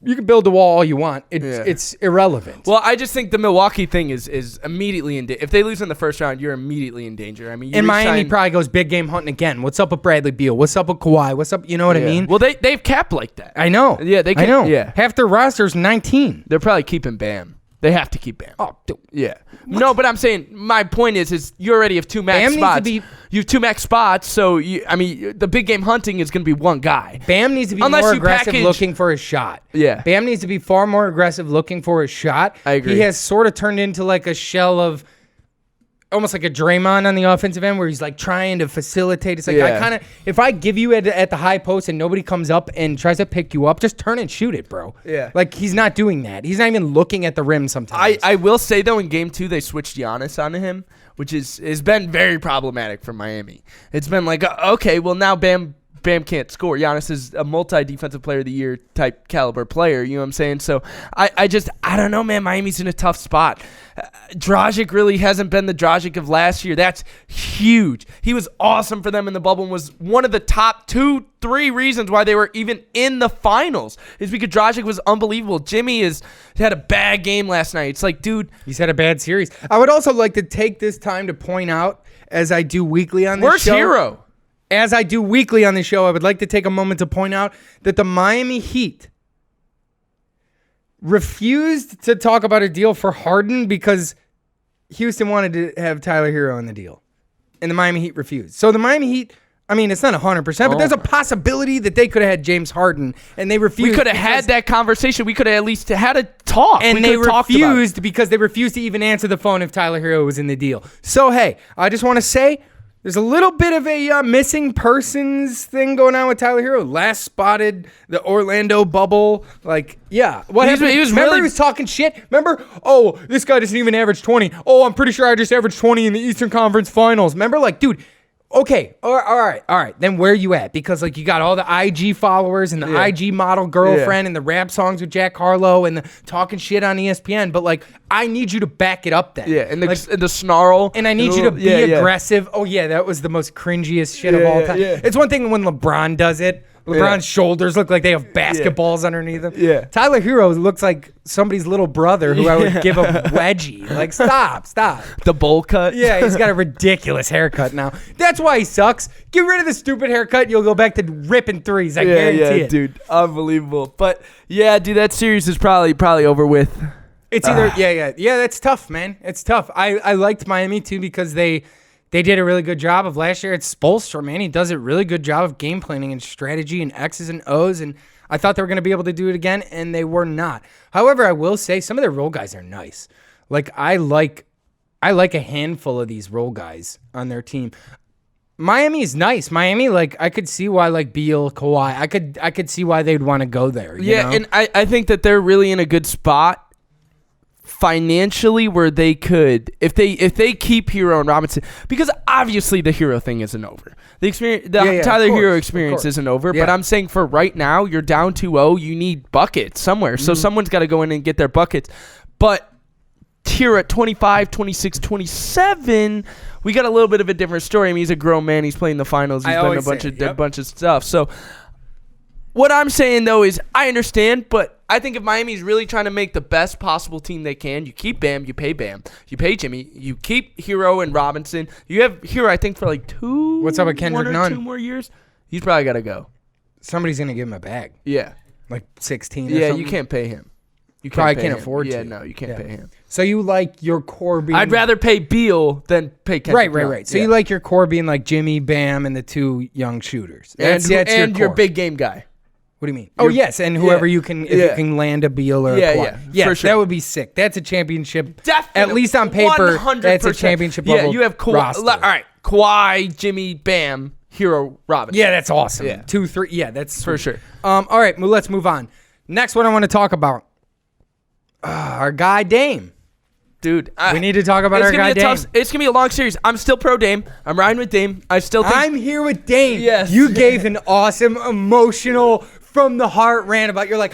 you can build the wall all you want. It's irrelevant. Well, I just think the Milwaukee thing is immediately in danger. If they lose in the first round, you're immediately in danger. I mean, and Miami probably goes big game hunting again. What's up with Bradley Beal? What's up with Kawhi? What's up? You know what I mean? Well, they've capped like that. I know. Yeah, they can. I know. Yeah. Half their roster's 19. They're probably keeping Bam. They have to keep Bam. Oh, dude. Yeah. What? No, but I'm saying my point is you already have 2 max spots. You have 2 max spots, so the big game hunting is going to be one guy. Bam needs to be more aggressive looking for his shot. Yeah. Bam needs to be far more aggressive looking for his shot. I agree. He has sort of turned into like a shell of almost like a Draymond on the offensive end where he's like trying to facilitate. It's like if I give you at the high post and nobody comes up and tries to pick you up, just turn and shoot it, bro. Yeah. Like he's not doing that. He's not even looking at the rim sometimes. I will say though, in game 2 they switched Giannis onto him, which has been very problematic for Miami. It's been like, okay, well now Bam can't score. Giannis is a multi-defensive player of the year type caliber player. You know what I'm saying? So I don't know, man. Miami's in a tough spot. Dragic really hasn't been the Dragic of last year. That's huge. He was awesome for them in the bubble and was one of the top 2-3 reasons why they were even in the finals is because Dragic was unbelievable. Jimmy had a bad game last night. It's like, dude. He's had a bad series. I would also like to take this time to point out, as I do weekly on this show. Where's Hero? As I do weekly on the show, I would like to take a moment to point out that the Miami Heat refused to talk about a deal for Harden because Houston wanted to have Tyler Hero in the deal. And the Miami Heat refused. So the Miami Heat, I mean, it's not 100%, but there's a possibility that they could have had James Harden, and they refused. We could have had that conversation. We could have at least had a talk. And they refused because they refused to even answer the phone if Tyler Hero was in the deal. So, hey, I just want to say, there's a little bit of a missing persons thing going on with Tyler Hero. Last spotted the Orlando bubble. Like, yeah. What happened? He was talking shit. Remember? Oh, this guy doesn't even average 20. Oh, I'm pretty sure I just averaged 20 in the Eastern Conference Finals. Remember? Like, dude, okay. All right. Then where are you at? Because, like, you got all the IG followers and the IG model girlfriend and the rap songs with Jack Harlow and the talking shit on ESPN. But, like, I need you to back it up then. Yeah, and the snarl. And I need you to be aggressive. Oh, yeah, that was the most cringiest shit of all time. Yeah. It's one thing when LeBron does it. LeBron's shoulders look like they have basketballs underneath them. Yeah. Tyler Hero looks like somebody's little brother who I would give a wedgie. Like, stop. The bowl cut. Yeah, he's got a ridiculous haircut now. That's why he sucks. Get rid of the stupid haircut. You'll go back to ripping threes. I guarantee it. Dude. Unbelievable. But, yeah, dude, that series is probably over with. It's either, yeah, that's tough, man. It's tough. I liked Miami, too, because they did a really good job of last year. It's Spoelstra, man. He does a really good job of game planning and strategy and X's and O's, and I thought they were going to be able to do it again, and they were not. However, I will say some of their role guys are nice. Like, I like a handful of these role guys on their team. Miami is nice. Miami, like, I could see why, like, Beal, Kawhi, I could see why they'd want to go there. You know? And I think that they're really in a good spot financially where they could, if they keep Hero and Robinson, because obviously the Hero thing isn't over. The experience, Tyler Hero experience isn't over. But I'm saying for right now, you're down 2-0. You need buckets somewhere. So someone's got to go in and get their buckets. But here at 25, 26, 27, we got a little bit of a different story. I mean, he's a grown man. He's playing the finals. He's done a bunch of stuff. So what I'm saying, though, is I understand, but I think if Miami's really trying to make the best possible team they can, you keep Bam, you pay Jimmy, you keep Hero and Robinson. You have Hero, I think, for like What's up with Kendrick Nunn? 2 more years. He's probably got to go. Somebody's going to give him a bag. Yeah. Like 16 or something. something. You can't pay him. You probably can't afford to. Yeah, no, you can't pay him. So you like your core being... I'd rather pay Beal than pay Kendrick Nunn. Right. So you like your core being like Jimmy, Bam, and the 2 young shooters. That's your big game guy. What do you mean? Oh, yes, and whoever you can, if you can land a Beal or a Kawhi. Yes, for sure. That would be sick. That's a championship. Definitely. At least on paper, 100%. That's a championship level you have Kawhi. roster. All right, Kawhi, Jimmy, Bam, Hero, Robinson. Yeah, that's awesome. Yeah. 2, 3. Yeah, that's sweet. For sure. All right, well, let's move on. Next one I want to talk about. Our guy Dame. Dude, we need to talk about our guy Dame. It's going to be a long series. I'm still pro Dame. I'm riding with Dame. I still think... I'm here with Dame. Yes. You gave an awesome, emotional, from the heart rant about, you're like,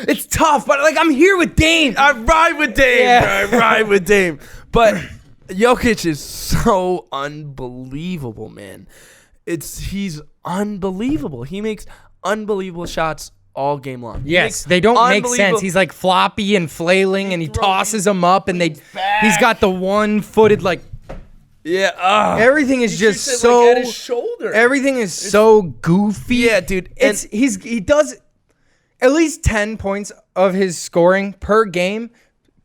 it's tough, but like, I'm here with Dame. I ride with Dame. Yeah. I ride with Dame. But Jokic is so unbelievable, man. He's unbelievable. He makes unbelievable shots all game long. Yes, they don't make sense. He's like floppy and flailing, and he tosses them up, and he's got the one-footed like. Yeah. Everything is just so. Like at his shoulder. Everything is so goofy. Yeah, dude. He does at least 10 points of his scoring per game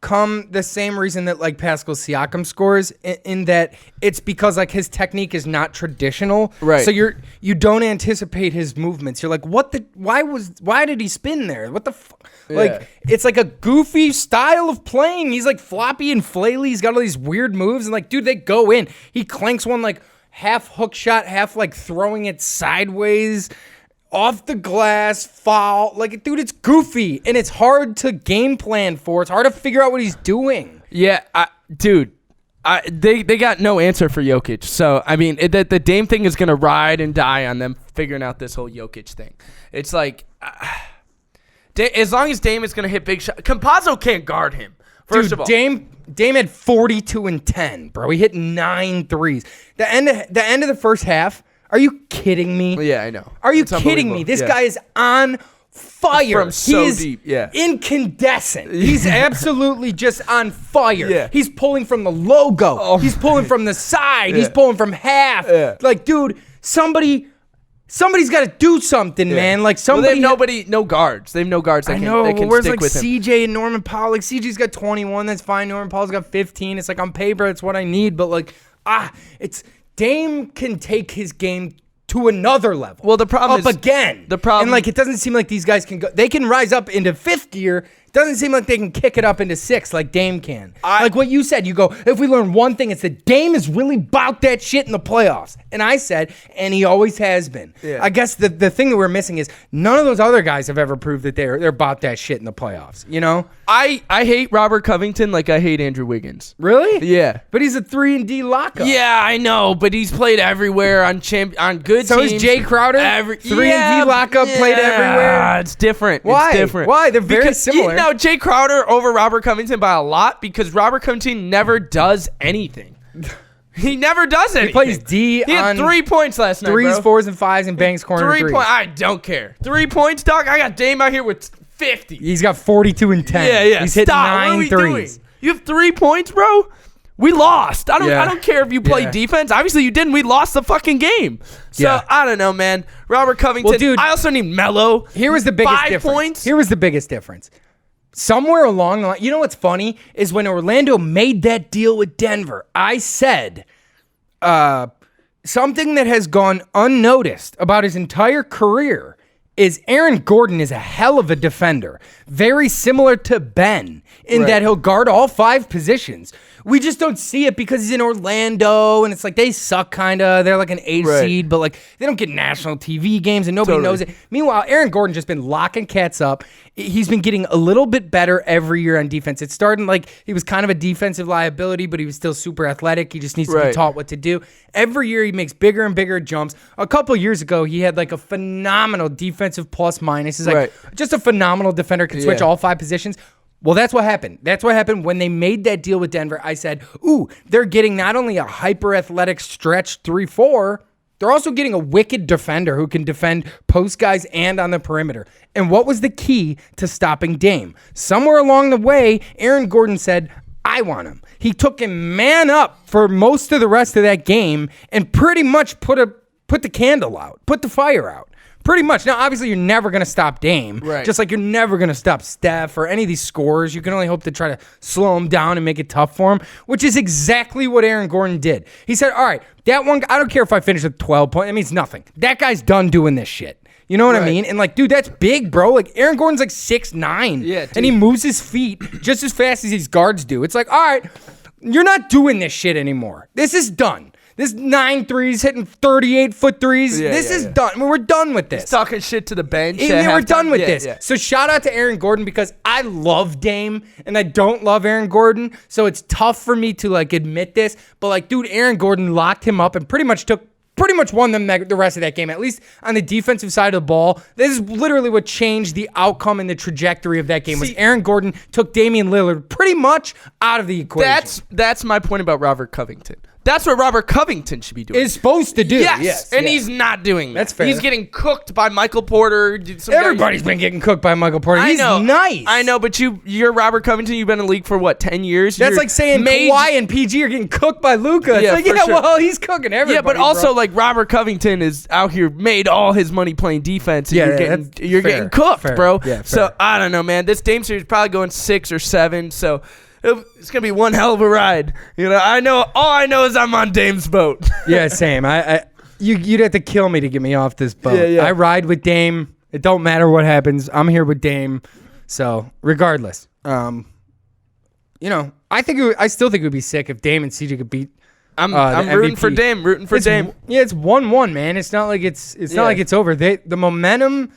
come the same reason that like Pascal Siakam scores in that it's because like his technique is not traditional. Right. So you don't anticipate his movements. You're like, why did he spin there? What the fuck? Like, it's like a goofy style of playing. He's like floppy and flaily. He's got all these weird moves and like, dude, they go in. He clanks one like half hook shot, half like throwing it sideways. Off the glass, foul. Like, dude, it's goofy, and it's hard to game plan for. It's hard to figure out what he's doing. Yeah, they got no answer for Jokic. So, I mean, the Dame thing is going to ride and die on them figuring out this whole Jokic thing. It's like, as long as Dame is going to hit big shots, Campazzo can't guard him, first of all. Dame had 42 and 10, bro. He hit 9 threes. The end of the first half, are you kidding me? Yeah, I know. Are you kidding me? This guy is on fire. From so deep, yeah. Incandescent. He's absolutely just on fire. Yeah. He's pulling from the logo. Oh. He's pulling from the side. Yeah. He's pulling from half. Yeah. Like, dude, somebody's got to do something, man. Like somebody. Well, they have no guards. They have no guards. That can where's stick like with him. CJ and Norman Powell? Like CJ's got 21. That's fine. Norman Powell's got 15. It's like on paper, it's what I need. But like, it's Dame can take his game to another level. Well, the problem is again. The problem, and like it doesn't seem like these guys can go. They can rise up into fifth gear. Doesn't seem like they can kick it up into sixth like Dame can. Like what you said, you go, if we learn one thing, it's that Dame is really about that shit in the playoffs. And I said, and he always has been. Yeah. I guess the thing that we're missing is none of those other guys have ever proved that they're about that shit in the playoffs. You know? I hate Robert Covington like I hate Andrew Wiggins. Really? Yeah. But he's a 3-and-D lockup. Yeah, I know, but he's played everywhere on good so teams. So is Jay Crowder? 3-and-D lockup played everywhere? It's different. Why? It's different. Why? They're very similar. No, Jay Crowder over Robert Covington by a lot because Robert Covington never does anything. He never does anything. He plays D He had 3 points last night, threes, bro. 4s, and 5s, and banks corner 3 threes. points. I don't care. 3 points, dog. I got Dame out here with 50. He's got 42 and 10. Yeah. He's hitting 9 what are we threes. Doing? You have 3 points, bro? We lost. I don't care if you play defense. Obviously, you didn't. We lost the fucking game. So, I don't know, man. Robert Covington. Well, dude, I also need Melo. Here was the biggest 5 difference. points. Here was the biggest difference. Somewhere along the line, you know what's funny is when Orlando made that deal with Denver, I said something that has gone unnoticed about his entire career is Aaron Gordon is a hell of a defender. Very similar to Ben in that he'll guard all 5 positions. We just don't see it because he's in Orlando, and it's like they suck kind of. They're like an 8 seed, but like they don't get national TV games, and nobody knows it. Meanwhile, Aaron Gordon's just been locking cats up. He's been getting a little bit better every year on defense. It's starting like he was kind of a defensive liability, but he was still super athletic. He just needs to be taught what to do. Every year he makes bigger and bigger jumps. A couple years ago, he had like a phenomenal defensive plus minus. He's like just a phenomenal defender, can switch all 5 positions. Well, that's what happened. That's what happened when they made that deal with Denver. I said, ooh, they're getting not only a hyper-athletic stretch 3-4, they're also getting a wicked defender who can defend post guys and on the perimeter. And what was the key to stopping Dame? Somewhere along the way, Aaron Gordon said, I want him. He took him man up for most of the rest of that game and pretty much put the candle out, put the fire out. Pretty much. Now, obviously, you're never going to stop Dame. Right. Just like you're never going to stop Steph or any of these scorers. You can only hope to try to slow him down and make it tough for him, which is exactly what Aaron Gordon did. He said, all right, that one, I don't care if I finish with 12 points. It means nothing. That guy's done doing this shit. You know what I mean? And like, dude, that's big, bro. Like, Aaron Gordon's like 6'9". Yeah, dude. And he moves his feet just as fast as these guards do. It's like, all right, you're not doing this shit anymore. This is done. This 9 threes hitting 38-foot threes. This is done. I mean, we're done with this. He's talking shit to the bench. We're done with this. So shout out to Aaron Gordon because I love Dame and I don't love Aaron Gordon. So it's tough for me to like admit this. But like, dude, Aaron Gordon locked him up and pretty much won them the rest of that game, at least on the defensive side of the ball. This is literally what changed the outcome and the trajectory of that game. Was Aaron Gordon took Damian Lillard pretty much out of the equation. That's my point about Robert Covington. That's what Robert Covington should be doing. Is supposed to do. Yes. And he's not doing that. That's fair. He's getting cooked by Michael Porter. Everybody's been getting cooked by Michael Porter. He's nice. I know, but you're Robert Covington. You've been in the league for what, 10 years? That's like saying Kawhi and PG are getting cooked by Luka. It's like, sure. Well, he's cooking everybody. Yeah, but also like Robert Covington is out here, made all his money playing defense. And you're getting cooked, bro. Yeah, so I don't know, man. This Dame series is probably going 6 or 7. So It's gonna be one hell of a ride. You know, all I know is I'm on Dame's boat. Yeah, same. You'd have to kill me to get me off this boat. Yeah. I ride with Dame. It don't matter what happens. I'm here with Dame. So regardless, I still think it would be sick if Dame and CJ could beat. I'm rooting for Dame. Yeah, it's 1-1, man. It's not like it's not like it's over. The momentum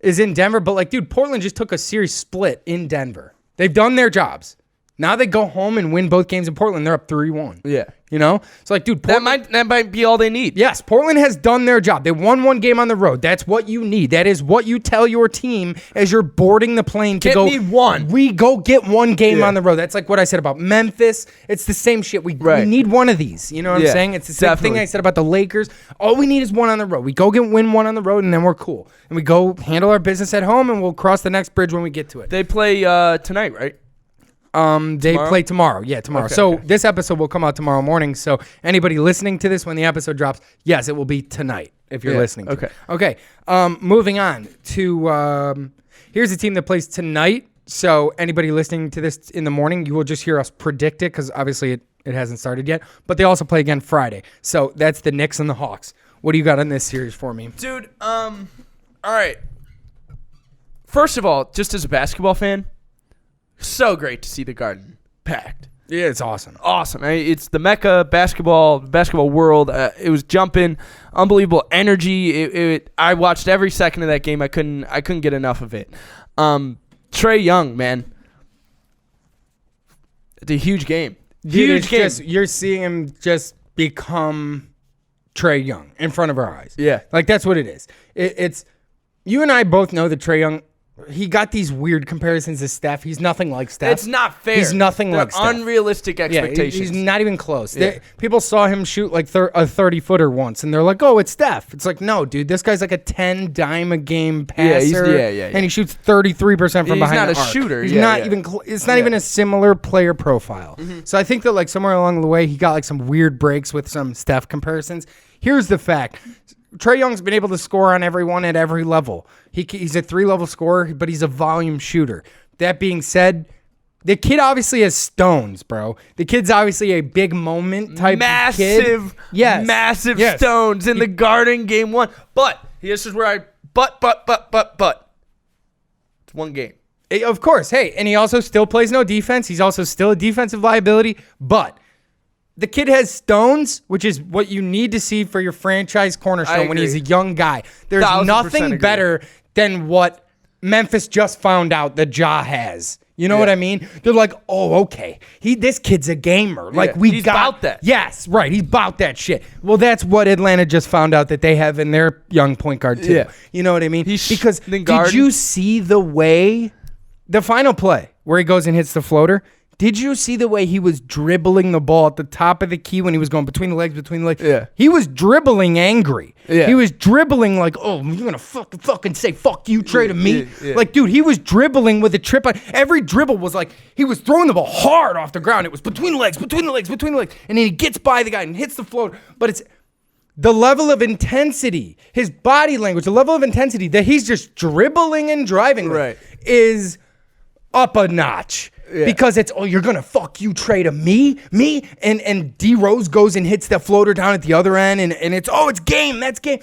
is in Denver, but like, dude, Portland just took a series split in Denver. They've done their jobs. Now they go home and win both games in Portland. They're up 3-1. Yeah. You know? It's like, dude, Portland, that might be all they need. Yes, Portland has done their job. They won one game on the road. That's what you need. That is what you tell your team as you're boarding the plane to Get me one. We go get one game on the road. That's like what I said about Memphis. It's the same shit. We need one of these. You know what I'm saying? It's the same thing I said about the Lakers. All we need is one on the road. We go win one on the road, and then we're cool. And we go handle our business at home, and we'll cross the next bridge when we get to it. They play tonight, right? They play tomorrow. Yeah, tomorrow. Okay. This episode will come out tomorrow morning. So anybody listening to this when the episode drops, yes, it will be tonight if you're listening to it. Okay. Moving on to here's a team that plays tonight. So anybody listening to this in the morning, you will just hear us predict it because obviously it hasn't started yet. But they also play again Friday. So that's the Knicks and the Hawks. What do you got on this series for me? Dude, all right. First of all, just as a basketball fan, so great to see the Garden packed. Yeah, it's awesome. Awesome. It's the Mecca basketball world. It was jumping, unbelievable energy. I watched every second of that game. I couldn't get enough of it. Trae Young, man. It's a huge game. Huge game. You're seeing him just become Trae Young in front of our eyes. Yeah. Like, that's what it is. It's you and I both know that Trae Young, he got these weird comparisons to Steph. He's nothing like Steph. It's not fair. He's nothing like Steph. Unrealistic expectations. Yeah, he's not even close. Yeah. People saw him shoot like a 30-footer once, and they're like, oh, it's Steph. It's like, no, dude, this guy's like a 10-dime-a-game passer, and he shoots 33% from behind the arc. He's not a shooter. He's not even. It's not even a similar player profile. Mm-hmm. So I think that like somewhere along the way, he got like some weird breaks with some Steph comparisons. Here's the fact. Trae Young's been able to score on everyone at every level. He's a 3-level scorer, but he's a volume shooter. That being said, the kid obviously has stones, bro. The kid's obviously a big moment type kid. Massive stones in the Garden game 1. But this is where I but it's one game. Of course, hey, and he also still plays no defense. He's also still a defensive liability, but the kid has stones, which is what you need to see for your franchise cornerstone when he's a young guy. There's nothing better than what Memphis just found out that Ja has. You know what I mean? They're like, oh, okay. This kid's a gamer. Like he's about that. Yes, right. He's about that shit. Well, that's what Atlanta just found out that they have in their young point guard too. Yeah. You know what I mean? Because did you see the final play where he goes and hits the floater? Did you see the way he was dribbling the ball at the top of the key when he was going between the legs? Yeah. He was dribbling angry. Yeah. He was dribbling like, oh, you're going to fucking say fuck you, Trae, to me? Yeah. Like, dude, he was dribbling with a trip. Every dribble was like, he was throwing the ball hard off the ground. It was between the legs. And then he gets by the guy and hits the floater. But it's the level of intensity, his body language, the level of intensity that he's just dribbling and driving with is up a notch. Yeah. Because it's, oh, you're going to fuck you, Trae, to me, and D Rose goes and hits that floater down at the other end, and it's, oh, it's game, that's game.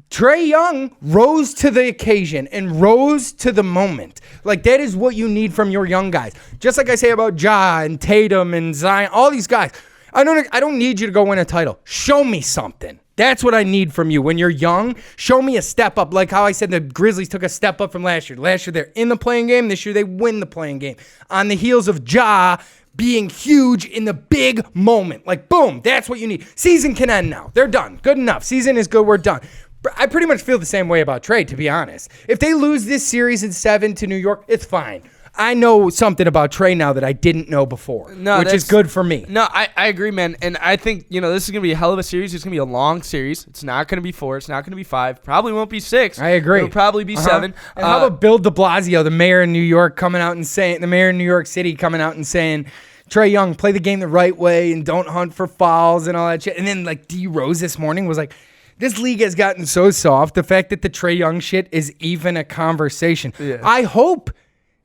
Trae Young rose to the occasion and rose to the moment. Like, that is what you need from your young guys. Just like I say about Ja and Tatum and Zion, all these guys. I don't need you to go win a title. Show me something. That's what I need from you. When you're young, show me a step up. Like how I said the Grizzlies took a step up from last year. Last year, they're in the playing game. This year, they win the playing game. On the heels of Ja being huge in the big moment. Like, boom, that's what you need. Season can end now. They're done. Good enough. Season is good. We're done. I pretty much feel the same way about Trae, to be honest. If they lose this series in 7 to New York, it's fine. I know something about Trae now that I didn't know before, which is good for me. No, I agree, man. And I think, this is going to be a hell of a series. It's going to be a long series. It's not going to be 4. It's not going to be 5. Probably won't be 6. I agree. It'll probably be 7. And how about Bill de Blasio, the mayor of New York, the mayor of New York City coming out and saying, Trae Young, play the game the right way and don't hunt for fouls and all that shit. And then like D Rose this morning was like, this league has gotten so soft. The fact that the Trae Young shit is even a conversation. Yeah. I hope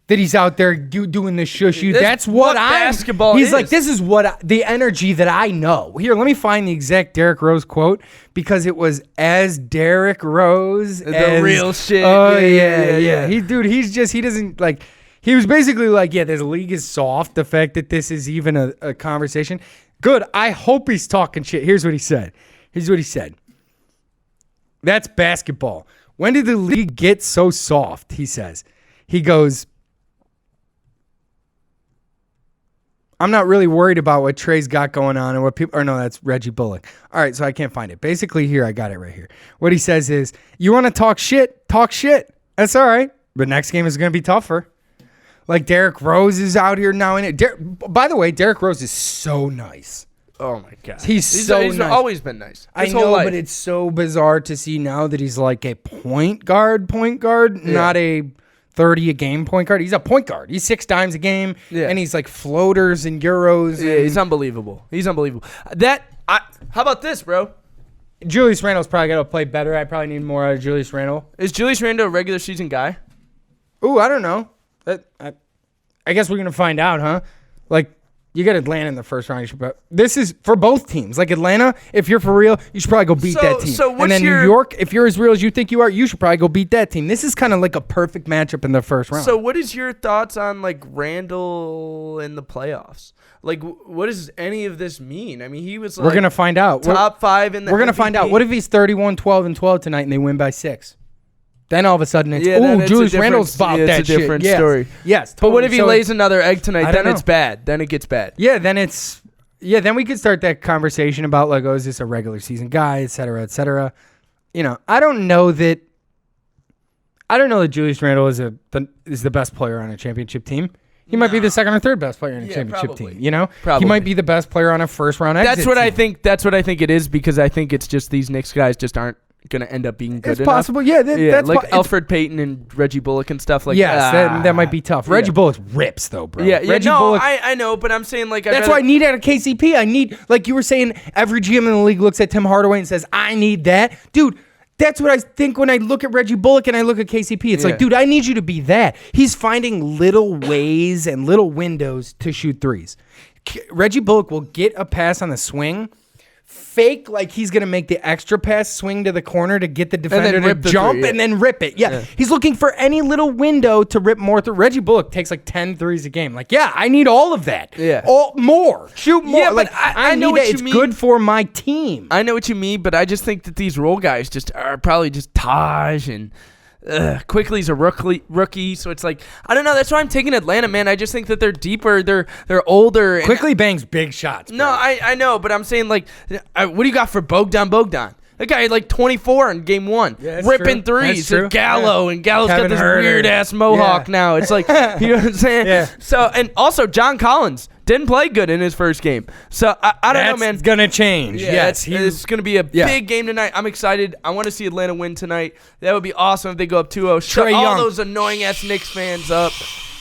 that he's out there doing the shushy. That's what basketball He's is. like, this is the energy that I know. Here, let me find the exact Derrick Rose quote because it was as Derrick Rose. The real shit. Oh, yeah. He doesn't like, he was basically like, yeah, this league is soft. The fact that this is even a conversation. Good. I hope he's talking shit. Here's what he said. That's basketball. When did the league get so soft? He says. He goes, I'm not really worried about what Trey's got going on and what people, or no, that's Reggie Bullock. All right, so I can't find it. Basically here, I got it right here. What he says is, you want to talk shit? Talk shit. That's all right. But next game is going to be tougher. Like Derrick Rose is out here now. By the way, Derrick Rose is so nice. Oh, my God. He's nice. always been nice. I know, but it's so bizarre to see now that he's like a point guard, not a 30 a game point guard. He's a point guard. He's 6 dimes a game, and he's like floaters and euros. Yeah, he's unbelievable. How about this, bro? Julius Randle's probably got to play better. I probably need more out of Julius Randle. Is Julius Randle a regular season guy? Ooh, I don't know. I guess we're going to find out, huh? Like, you got Atlanta in the first round. This is for both teams. Like Atlanta, if you're for real, you should probably go beat that team. And then New York, if you're as real as you think you are, you should probably go beat that team. This is kind of like a perfect matchup in the first round. So what is your thoughts on like Randle in the playoffs? Like, what does any of this mean? I mean, he was like, we're going to find out. Top 5 in the We're going to find out. What if he's 31, 12, and 12 tonight and they win by 6? Then all of a sudden it's, Julius Randle's about that shit. It's a different story. Yes. Totally. But what if he lays another egg tonight? Then it's bad. Then it gets bad. Yeah, then we could start that conversation about like, oh, is this a regular season guy, et cetera, et cetera. You know, I don't know that Julius Randle is the best player on a championship team. He might be the second or third best player on a championship team. You know, he might be the best player on a first round exit. That's what I think it is, because I think it's just these Knicks guys just aren't going to end up being good enough. It's possible. Yeah, that's like Alfred Payton and Reggie Bullock and stuff like that. Yes, that might be tough. Reggie Bullock rips though, bro. Bullock, I know, but I'm saying like that's why I need out of KCP. I need, like you were saying, every GM in the league looks at Tim Hardaway and says, I need that. Dude, that's what I think when I look at Reggie Bullock and I look at KCP. It's like, dude, I need you to be that. He's finding little ways and little windows to shoot threes. Reggie Bullock will get a pass on the swing, fake like he's going to make the extra pass, swing to the corner to get the defender to jump and then rip it. Yeah. He's looking for any little window to rip more through. Reggie Bullock takes like 10 threes a game. Like, yeah, I need all of that. Yeah. More. Shoot more. Yeah, like, I know what you mean. It's good for my team. I know what you mean, but I just think that these role guys just are probably just Taj and Quickly's a rookie, so it's like, I don't know. That's why I'm taking Atlanta, man. I just think that they're deeper, they're older. Quickly bangs big shots, bro. No, I know, but I'm saying like, what do you got for Bogdan? That guy had like 24 in game 1, ripping threes. And Gallo, and Gallo's got this weird ass mohawk now. It's like, you know what I'm saying? Yeah. So, and also John Collins didn't play good in his first game. So I don't know, man. It's gonna change. Yeah, it's gonna be a big game tonight. I'm excited. I want to see Atlanta win tonight. That would be awesome if they go up 2-0. Shut all those annoying ass Knicks fans up.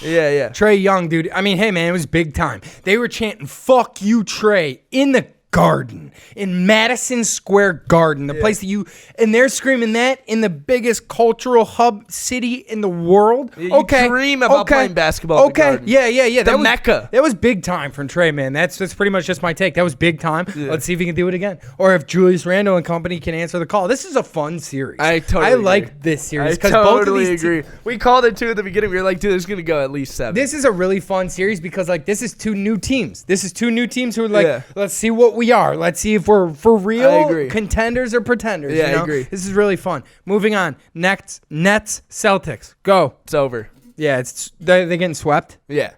Yeah. Trae Young, dude. I mean, hey, man, it was big time. They were chanting, fuck you, Trae, in the Garden, in Madison Square Garden, the place that and they're screaming that in the biggest cultural hub city in the world. You dream about playing basketball. Okay, yeah. The Mecca. That was big time from Trae, man. That's pretty much just my take. That was big time. Yeah. Let's see if he can do it again, or if Julius Randle and company can answer the call. This is a fun series. I like this series because both of these agree. We called it 2 at the beginning. We were like, dude, this is gonna go at least 7. This is a really fun series because like this is 2 new teams. This is 2 new teams who are like, let's see what we are. Let's see if we're for real contenders or pretenders. Yeah, you know? I agree. This is really fun. Moving on. Nets, Celtics. Go. It's over. Yeah, they're getting swept. Yeah.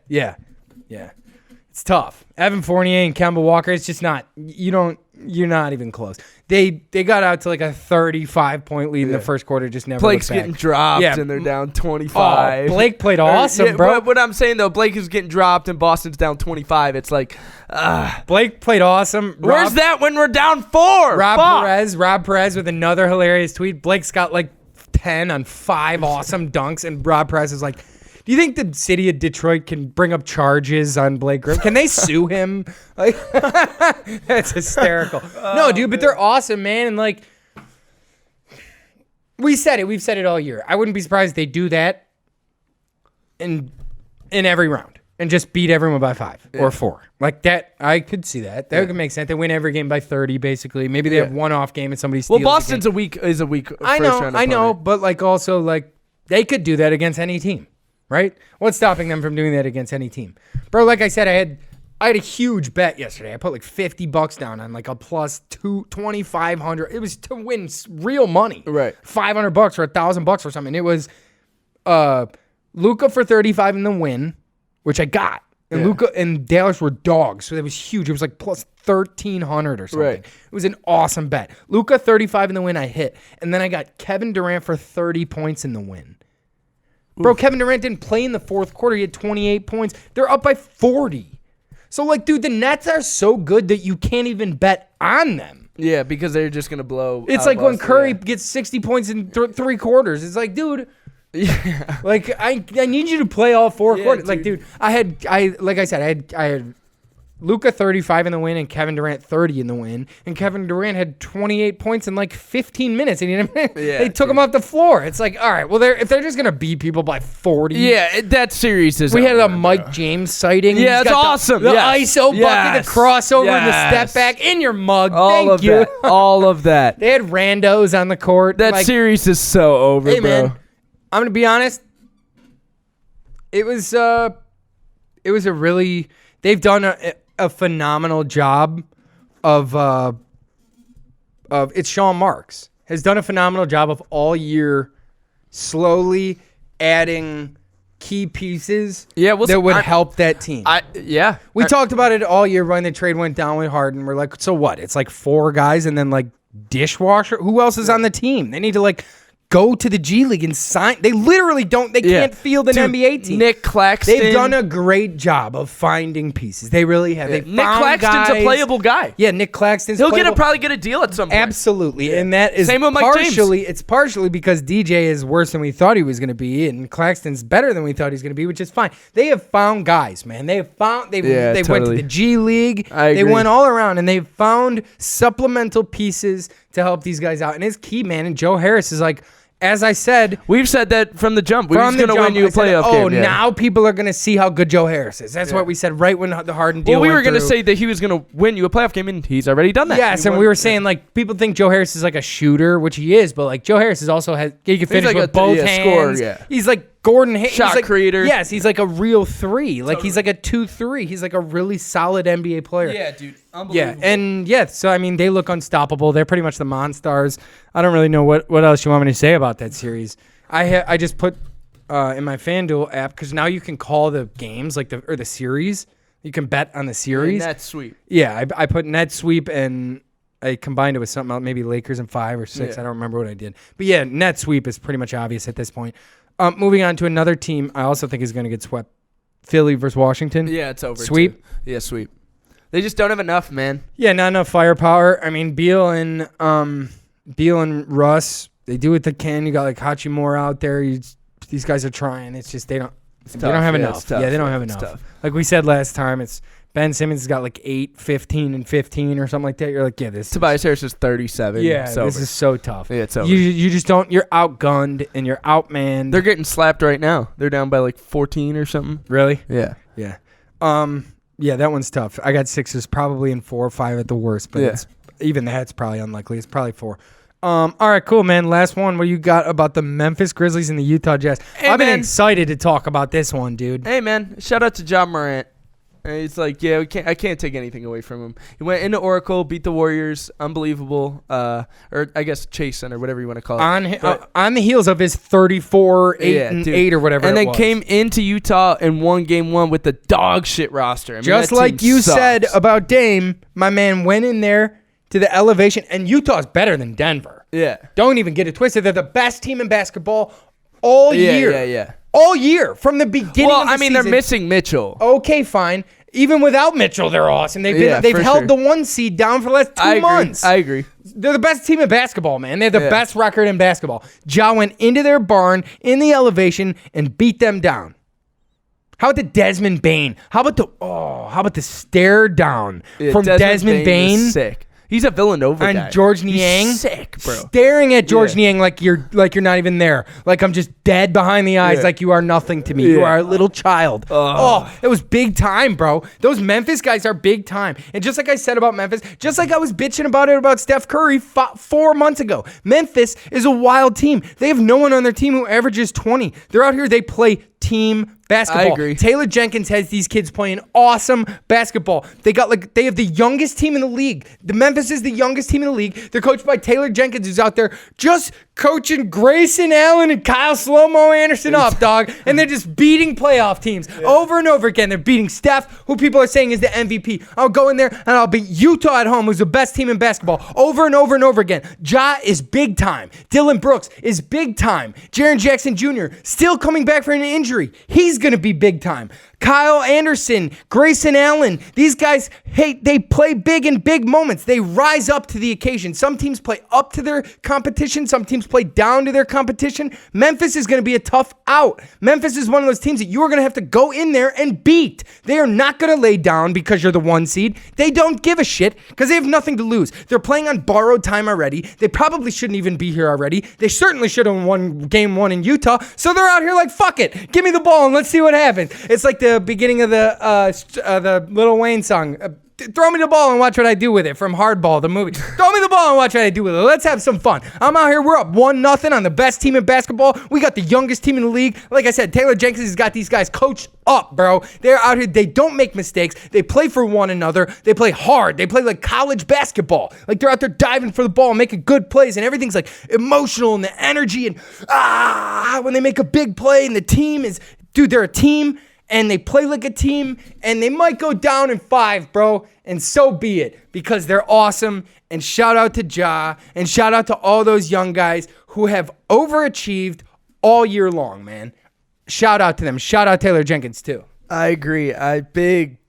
It's tough. Evan Fournier and Kemba Walker. It's just not. You're not even close. They got out to like a 35-point lead in the first quarter. Just never. Blake's getting dropped and they're down 25. Blake played awesome, bro. But what I'm saying though, Blake is getting dropped and Boston's down 25. It's like, Blake played awesome. Where's that when we're down 4? Rob Perez with another hilarious tweet. Blake's got like 10 on 5 awesome dunks, and Rob Perez is like, do you think the city of Detroit can bring up charges on Blake Griffin? Can they sue him? Like, that's hysterical. No, dude, but they're awesome, man. And like, we've said it all year. I wouldn't be surprised if they do that. And in every round and just beat everyone by 5 or 4. Like that, I could see that. That could make sense. They win every game by 30, basically. Maybe they have one off game and somebody steals. Well, Boston's a weak I know, but like also like they could do that against any team, right? What's stopping them from doing that against any team, bro? Like I said, I had a huge bet yesterday. I put like $50 down on like a plus 2,500. It was to win real money, right? $500 or $1,000 or something. It was Luka for 35 in the win, which I got. And Luka and Dallas were dogs, so that was huge. It was like plus 1,300 or something. Right. It was an awesome bet. Luka 35 in the win, I hit. And then I got Kevin Durant for 30 points in the win. Bro, Kevin Durant didn't play in the fourth quarter. He had 28 points. They're up by 40. So, like, dude, the Nets are so good that you can't even bet on them. Yeah, because they're just going to blow. It's like when Curry gets 60 points in 3 quarters. It's like, dude... Yeah. Like I need you to play all 4 quarters. Dude. Like, dude, I had Luka 35 in the win and Kevin Durant 30 in the win, and Kevin Durant had 28 points in like 15 minutes, and they took him off the floor. It's like, all right, well, if they're just gonna beat people by 40, that series is. We had a Mike James sighting. Yeah, it's awesome. The ISO bucket, the crossover, and the step back in your mug. Thank you. All of that. They had randos on the court. That series is so over, bro. Man, I'm gonna be honest. It was a really. They've done a phenomenal job of it's Sean Marks has done a phenomenal job of all year slowly adding key pieces that would help that team. We talked about it all year when the trade went down with Harden. We're like, so what? It's like 4 guys and then like dishwasher. Who else is on the team? They need to like go to the G League and sign. They literally don't. They can't field an NBA team. Nick Claxton. They've done a great job of finding pieces. They really have. Nick Claxton's a playable guy. Yeah, Nick Claxton's He'll probably get a deal at some point. Absolutely. And that is same with Mike James. It's partially because DJ is worse than we thought he was going to be, and Claxton's better than we thought he's going to be, which is fine. They have found guys, man. They went to the G League. They went all around, and they found supplemental pieces to help these guys out. And it's key, man. And Joe Harris is like, as I said, we've said that from the jump. We're going to win you a playoff game. Now people are going to see how good Joe Harris is. That's what we said right when the Harden deal went through. We were going to say that he was going to win you a playoff game, and he's already done that. Yes, and we were saying, like, people think Joe Harris is like a shooter, which he is, but, like, Joe Harris is also he can finish with both hands. He's like Gordon Hayward. Shot creator. Yes, he's like a real 3. Like, he's like a 2-3. He's like a really solid NBA player. Yeah, dude. Unbelievable. Yeah, and so, I mean, they look unstoppable. They're pretty much the Monstars. I don't really know what else you want me to say about that series. I just put in my FanDuel app, because now you can call the games, like the series. You can bet on the series. Net sweep. Yeah, I put net sweep, and I combined it with something else, maybe Lakers in 5 or 6. I don't remember what I did. But yeah, net sweep is pretty much obvious at this point. Moving on to another team I also think is going to get swept. Philly versus Washington. Yeah, it's over. Sweep? Yeah, sweep. They just don't have enough, man. Yeah, not enough firepower. I mean, Beal and Russ, they do what they can. You got like Hachimura out there. These guys are trying. It's just they don't have enough. Yeah, they don't have enough. Like we said last time, it's Ben Simmons has got like 8, 15, and 15 or something like that. You're like, yeah, this. Tobias Harris is 37. Yeah, this is so tough. Yeah, it's over. You just don't. You're outgunned and you're outmanned. They're getting slapped right now. They're down by like 14 or something. Really? Yeah. Yeah. Yeah, that one's tough. I got Sixers probably in 4 or 5 at the worst, but even that's probably unlikely. It's probably 4. All right, cool, man. Last one. What do you got about the Memphis Grizzlies and the Utah Jazz? Hey, I've been excited to talk about this one, dude. Hey, man. Shout out to John Morant. It's like, I can't take anything away from him. He went into Oracle, beat the Warriors, unbelievable. Or I guess Chase Center, whatever you want to call it. On the heels of his 34-8 or whatever, and then came into Utah and won Game 1 with the dog shit roster. I mean, just like you said about Dame, my man went in there to the elevation, and Utah's better than Denver. Yeah, don't even get it twisted. They're the best team in basketball all year. Yeah. All year from the beginning. Well, of the season. they're missing Mitchell. Okay, fine. Even without Mitchell, they're awesome. They've held the 1 seed down for the last 2 months. I agree. They're the best team in basketball, man. They have the best record in basketball. Ja went into their barn in the elevation and beat them down. How about the Desmond Bane? How about the stare down from Desmond Bane? Is sick. He's a Villanova guy. And George Niang, sick, bro. Staring at George Niang like you're not even there. Like I'm just dead behind the eyes. Like you are nothing to me. You are a little child. Oh, it was big time, bro. Those Memphis guys are big time. And just like I said about Memphis, just like I was bitching about Steph Curry 4 months ago, Memphis is a wild team. They have no one on their team who averages 20. They're out here. They play team basketball. I agree. Taylor Jenkins has these kids playing awesome basketball. They have the youngest team in the league. The Memphis is the youngest team in the league. They're coached by Taylor Jenkins, who's out there just coaching Grayson Allen and Kyle Slow-Mo Anderson up, dog. And they're just beating playoff teams over and over again. They're beating Steph, who people are saying is the MVP. I'll go in there and I'll beat Utah at home, who's the best team in basketball, over and over and over again. Ja is big time. Dylan Brooks is big time. Jaren Jackson Jr. still coming back from an injury. He's going to be big time. Kyle Anderson, Grayson Allen, these guys, they play big in big moments. They rise up to the occasion. Some teams play up to their competition. Some teams play down to their competition. Memphis is going to be a tough out. Memphis is one of those teams that you are going to have to go in there and beat. They are not going to lay down because you're the 1 seed. They don't give a shit because they have nothing to lose. They're playing on borrowed time already. They probably shouldn't even be here already. They certainly should have won game 1 in Utah. So they're out here like, fuck it. Give me the ball and let's see what happens. It's like the beginning of the Lil Wayne song. Throw me the ball and watch what I do with it from Hardball, the movie. Throw me the ball and watch what I do with it. Let's have some fun. I'm out here. We're up 1-0 on the best team in basketball. We got the youngest team in the league. Like I said, Taylor Jenkins has got these guys coached up, bro. They're out here. They don't make mistakes. They play for one another. They play hard. They play like college basketball. Like they're out there diving for the ball, making good plays, and everything's like emotional and the energy and when they make a big play and the team is, dude, they're a team. And they play like a team, and they might go down in 5, bro, and so be it, because they're awesome, and shout out to Ja, and shout out to all those young guys who have overachieved all year long, man. Shout out to them. Shout out Taylor Jenkins, too. I agree.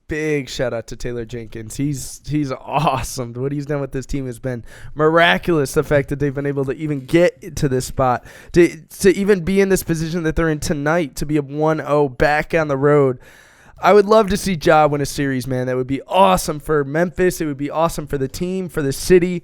Big shout out to Taylor Jenkins. He's awesome. What he's done with this team has been miraculous. The fact that they've been able to even get to this spot, to even be in this position that they're in tonight, to be a 1-0 back on the road. I would love to see Ja win a series, man. That would be awesome for Memphis. It would be awesome for the team, for the city.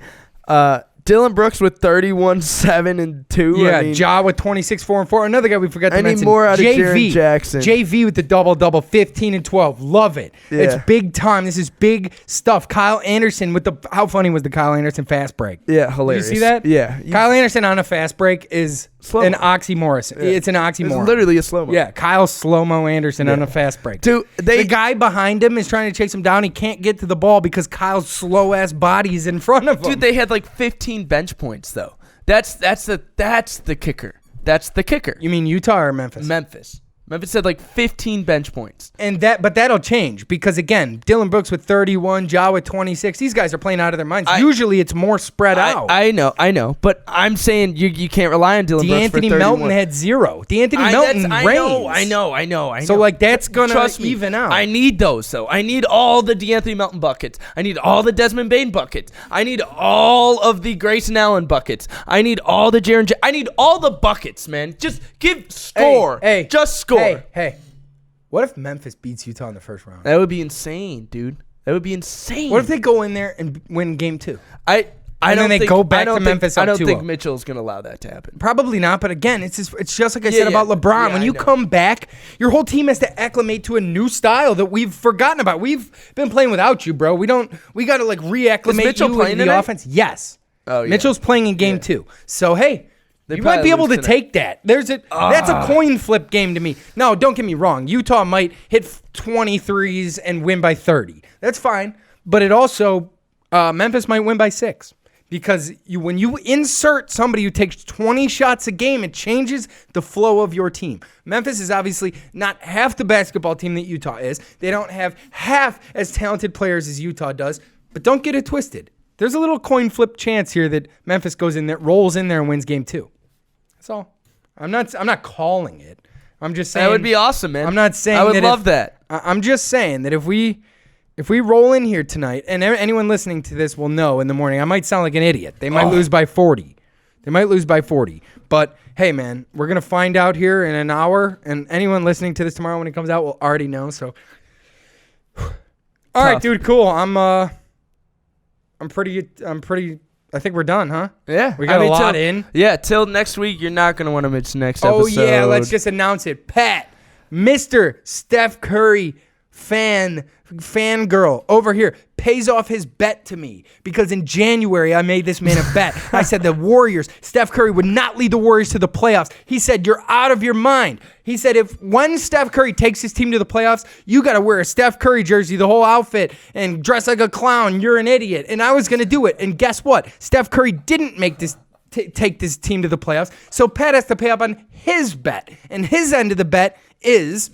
Dylan Brooks with 31, 7, and 2. Yeah, Ja with 26, 4, and 4. Another guy we forgot to mention. I need more out of Jaren Jackson. JV with the double-double, 15 and 12. Love it. Yeah. It's big time. This is big stuff. Kyle Anderson with how funny was the Kyle Anderson fast break? Yeah, hilarious. Did you see that? Yeah. Kyle Anderson on a fast break is slow-mo. An oxymoron. Yeah. It's an oxymoron. It's literally a slow-mo. Yeah, Kyle Slow-Mo Anderson on a fast break. Dude, the guy behind him is trying to chase him down. He can't get to the ball because Kyle's slow-ass body is in front of him. Dude, they had like 15 bench points, though. That's the kicker. That's the kicker. You mean Utah or Memphis? Memphis had like 15 bench points. But that'll change because, again, Dylan Brooks with 31, Ja with 26. These guys are playing out of their minds. Usually it's more spread out. I know. But I'm saying you can't rely on Dylan Brooks for 31. D'Anthony Melton had 0. D'Anthony Melton reigns. I know. So, like, that's going to even out. I need those, though. I need all the D'Anthony Melton buckets. I need all the Desmond Bane buckets. I need all of the Grayson Allen buckets. I need all the Jaren I need all the buckets, man. Just score. Hey. Just score. Hey, what if Memphis beats Utah in the first round? That would be insane, dude. That would be insane. What if they go in there and win game 2? I don't think go back to Memphis. I don't think Mitchell's going to allow that to happen. Probably not, but again, it's just like I said about LeBron. When you come back, your whole team has to acclimate to a new style that we've forgotten about. We've been playing without you, bro. We got to like reacclimate you into the offense. Yes. Oh, yeah. Mitchell's playing in game 2. So, hey, you might be able to take that. That's a coin flip game to me. No, don't get me wrong. Utah might hit 23s and win by 30. That's fine. But it also, Memphis might win by 6. Because when you insert somebody who takes 20 shots a game, it changes the flow of your team. Memphis is obviously not half the basketball team that Utah is. They don't have half as talented players as Utah does. But don't get it twisted. There's a little coin flip chance here that Memphis goes in there, rolls in there, and wins game 2. That's all. I'm not calling it. I'm just saying that would be awesome, man. I'm not saying I would love that. I'm just saying that if we roll in here tonight, and anyone listening to this will know in the morning, I might sound like an idiot. They might lose by 40. But hey, man, we're gonna find out here in an hour, and anyone listening to this tomorrow when it comes out will already know. So, all right, dude, cool. I think we're done, huh? Yeah. We got a lot in. Yeah, till next week, you're not going to want to miss next episode. Oh, yeah, let's just announce it. Pat, Mr. Steph Curry fangirl over here pays off his bet to me because in January I made this man a bet. I said the Warriors, Steph Curry would not lead the Warriors to the playoffs. He said, you're out of your mind. He said, when Steph Curry takes his team to the playoffs, you got to wear a Steph Curry jersey, the whole outfit, and dress like a clown. You're an idiot. And I was going to do it. And guess what? Steph Curry didn't make this take this team to the playoffs. So Pat has to pay up on his bet. And his end of the bet is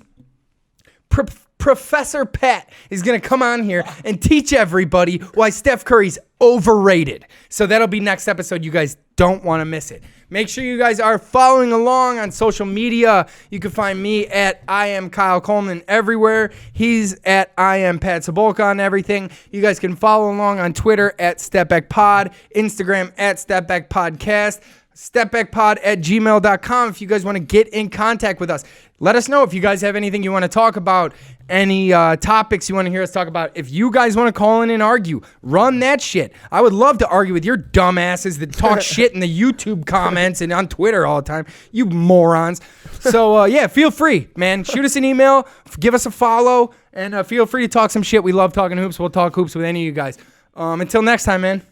Professor Pat is going to come on here and teach everybody why Steph Curry's overrated. So that'll be next episode. You guys don't want to miss it. Make sure you guys are following along on social media. You can find me at I am Kyle Coleman everywhere. He's at I am Pat Cibulka on everything. You guys can follow along on Twitter at Stepback Pod, Instagram at Stepback Podcast, stepbackpod@gmail.com if you guys want to get in contact with us. Let us know if you guys have anything you want to talk about, any topics you want to hear us talk about. If you guys want to call in and argue, run that shit. I would love to argue with your dumbasses that talk shit in the YouTube comments and on Twitter all the time. You morons. So, yeah, feel free, man. Shoot us an email. Give us a follow. And feel free to talk some shit. We love talking hoops. We'll talk hoops with any of you guys. Until next time, man.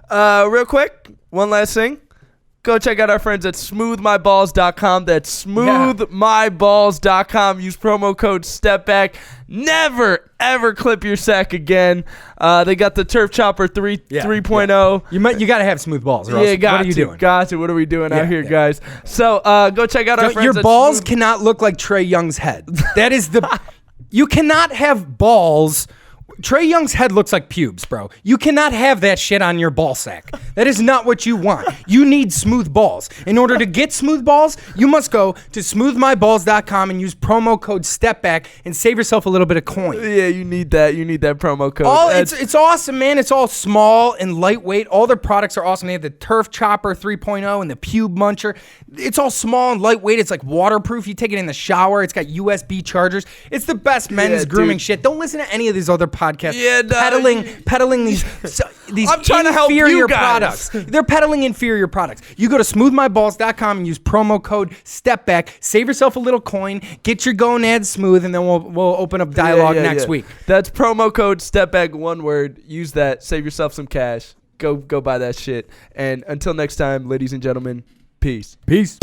Real quick, one last thing. Go check out our friends at smoothmyballs.com. That's smoothmyballs.com. Use promo code STEPBACK. Never, ever clip your sack again. They got the Turf Chopper 3.0. You got to have smooth balls, Russ. Yeah, what are you doing? Got to. What are we doing out here, guys? So go check out our friends. Your balls cannot look like Trae Young's head. That is the... You cannot have balls... Trae Young's head looks like pubes, bro. You cannot have that shit on your ball sack. That is not what you want. You need smooth balls. In order to get smooth balls, you must go to smoothmyballs.com and use promo code STEPBACK and save yourself a little bit of coin. Yeah, you need that. You need that promo code. It's awesome, man. It's all small and lightweight. All their products are awesome. They have the Turf Chopper 3.0 and the Pube Muncher. It's all small and lightweight. It's like waterproof. You take it in the shower. It's got USB chargers. It's the best men's grooming shit. Don't listen to any of these other podcasts. Yeah, peddling these I'm trying to help you guys. Products. They're peddling inferior products. You go to smoothmyballs.com and use promo code STEPBACK. Save yourself a little coin. Get your gonads smooth, and then we'll open up dialogue next week. That's promo code STEPBACK, one word. Use that. Save yourself some cash. Go buy that shit. And until next time, ladies and gentlemen, peace. Peace.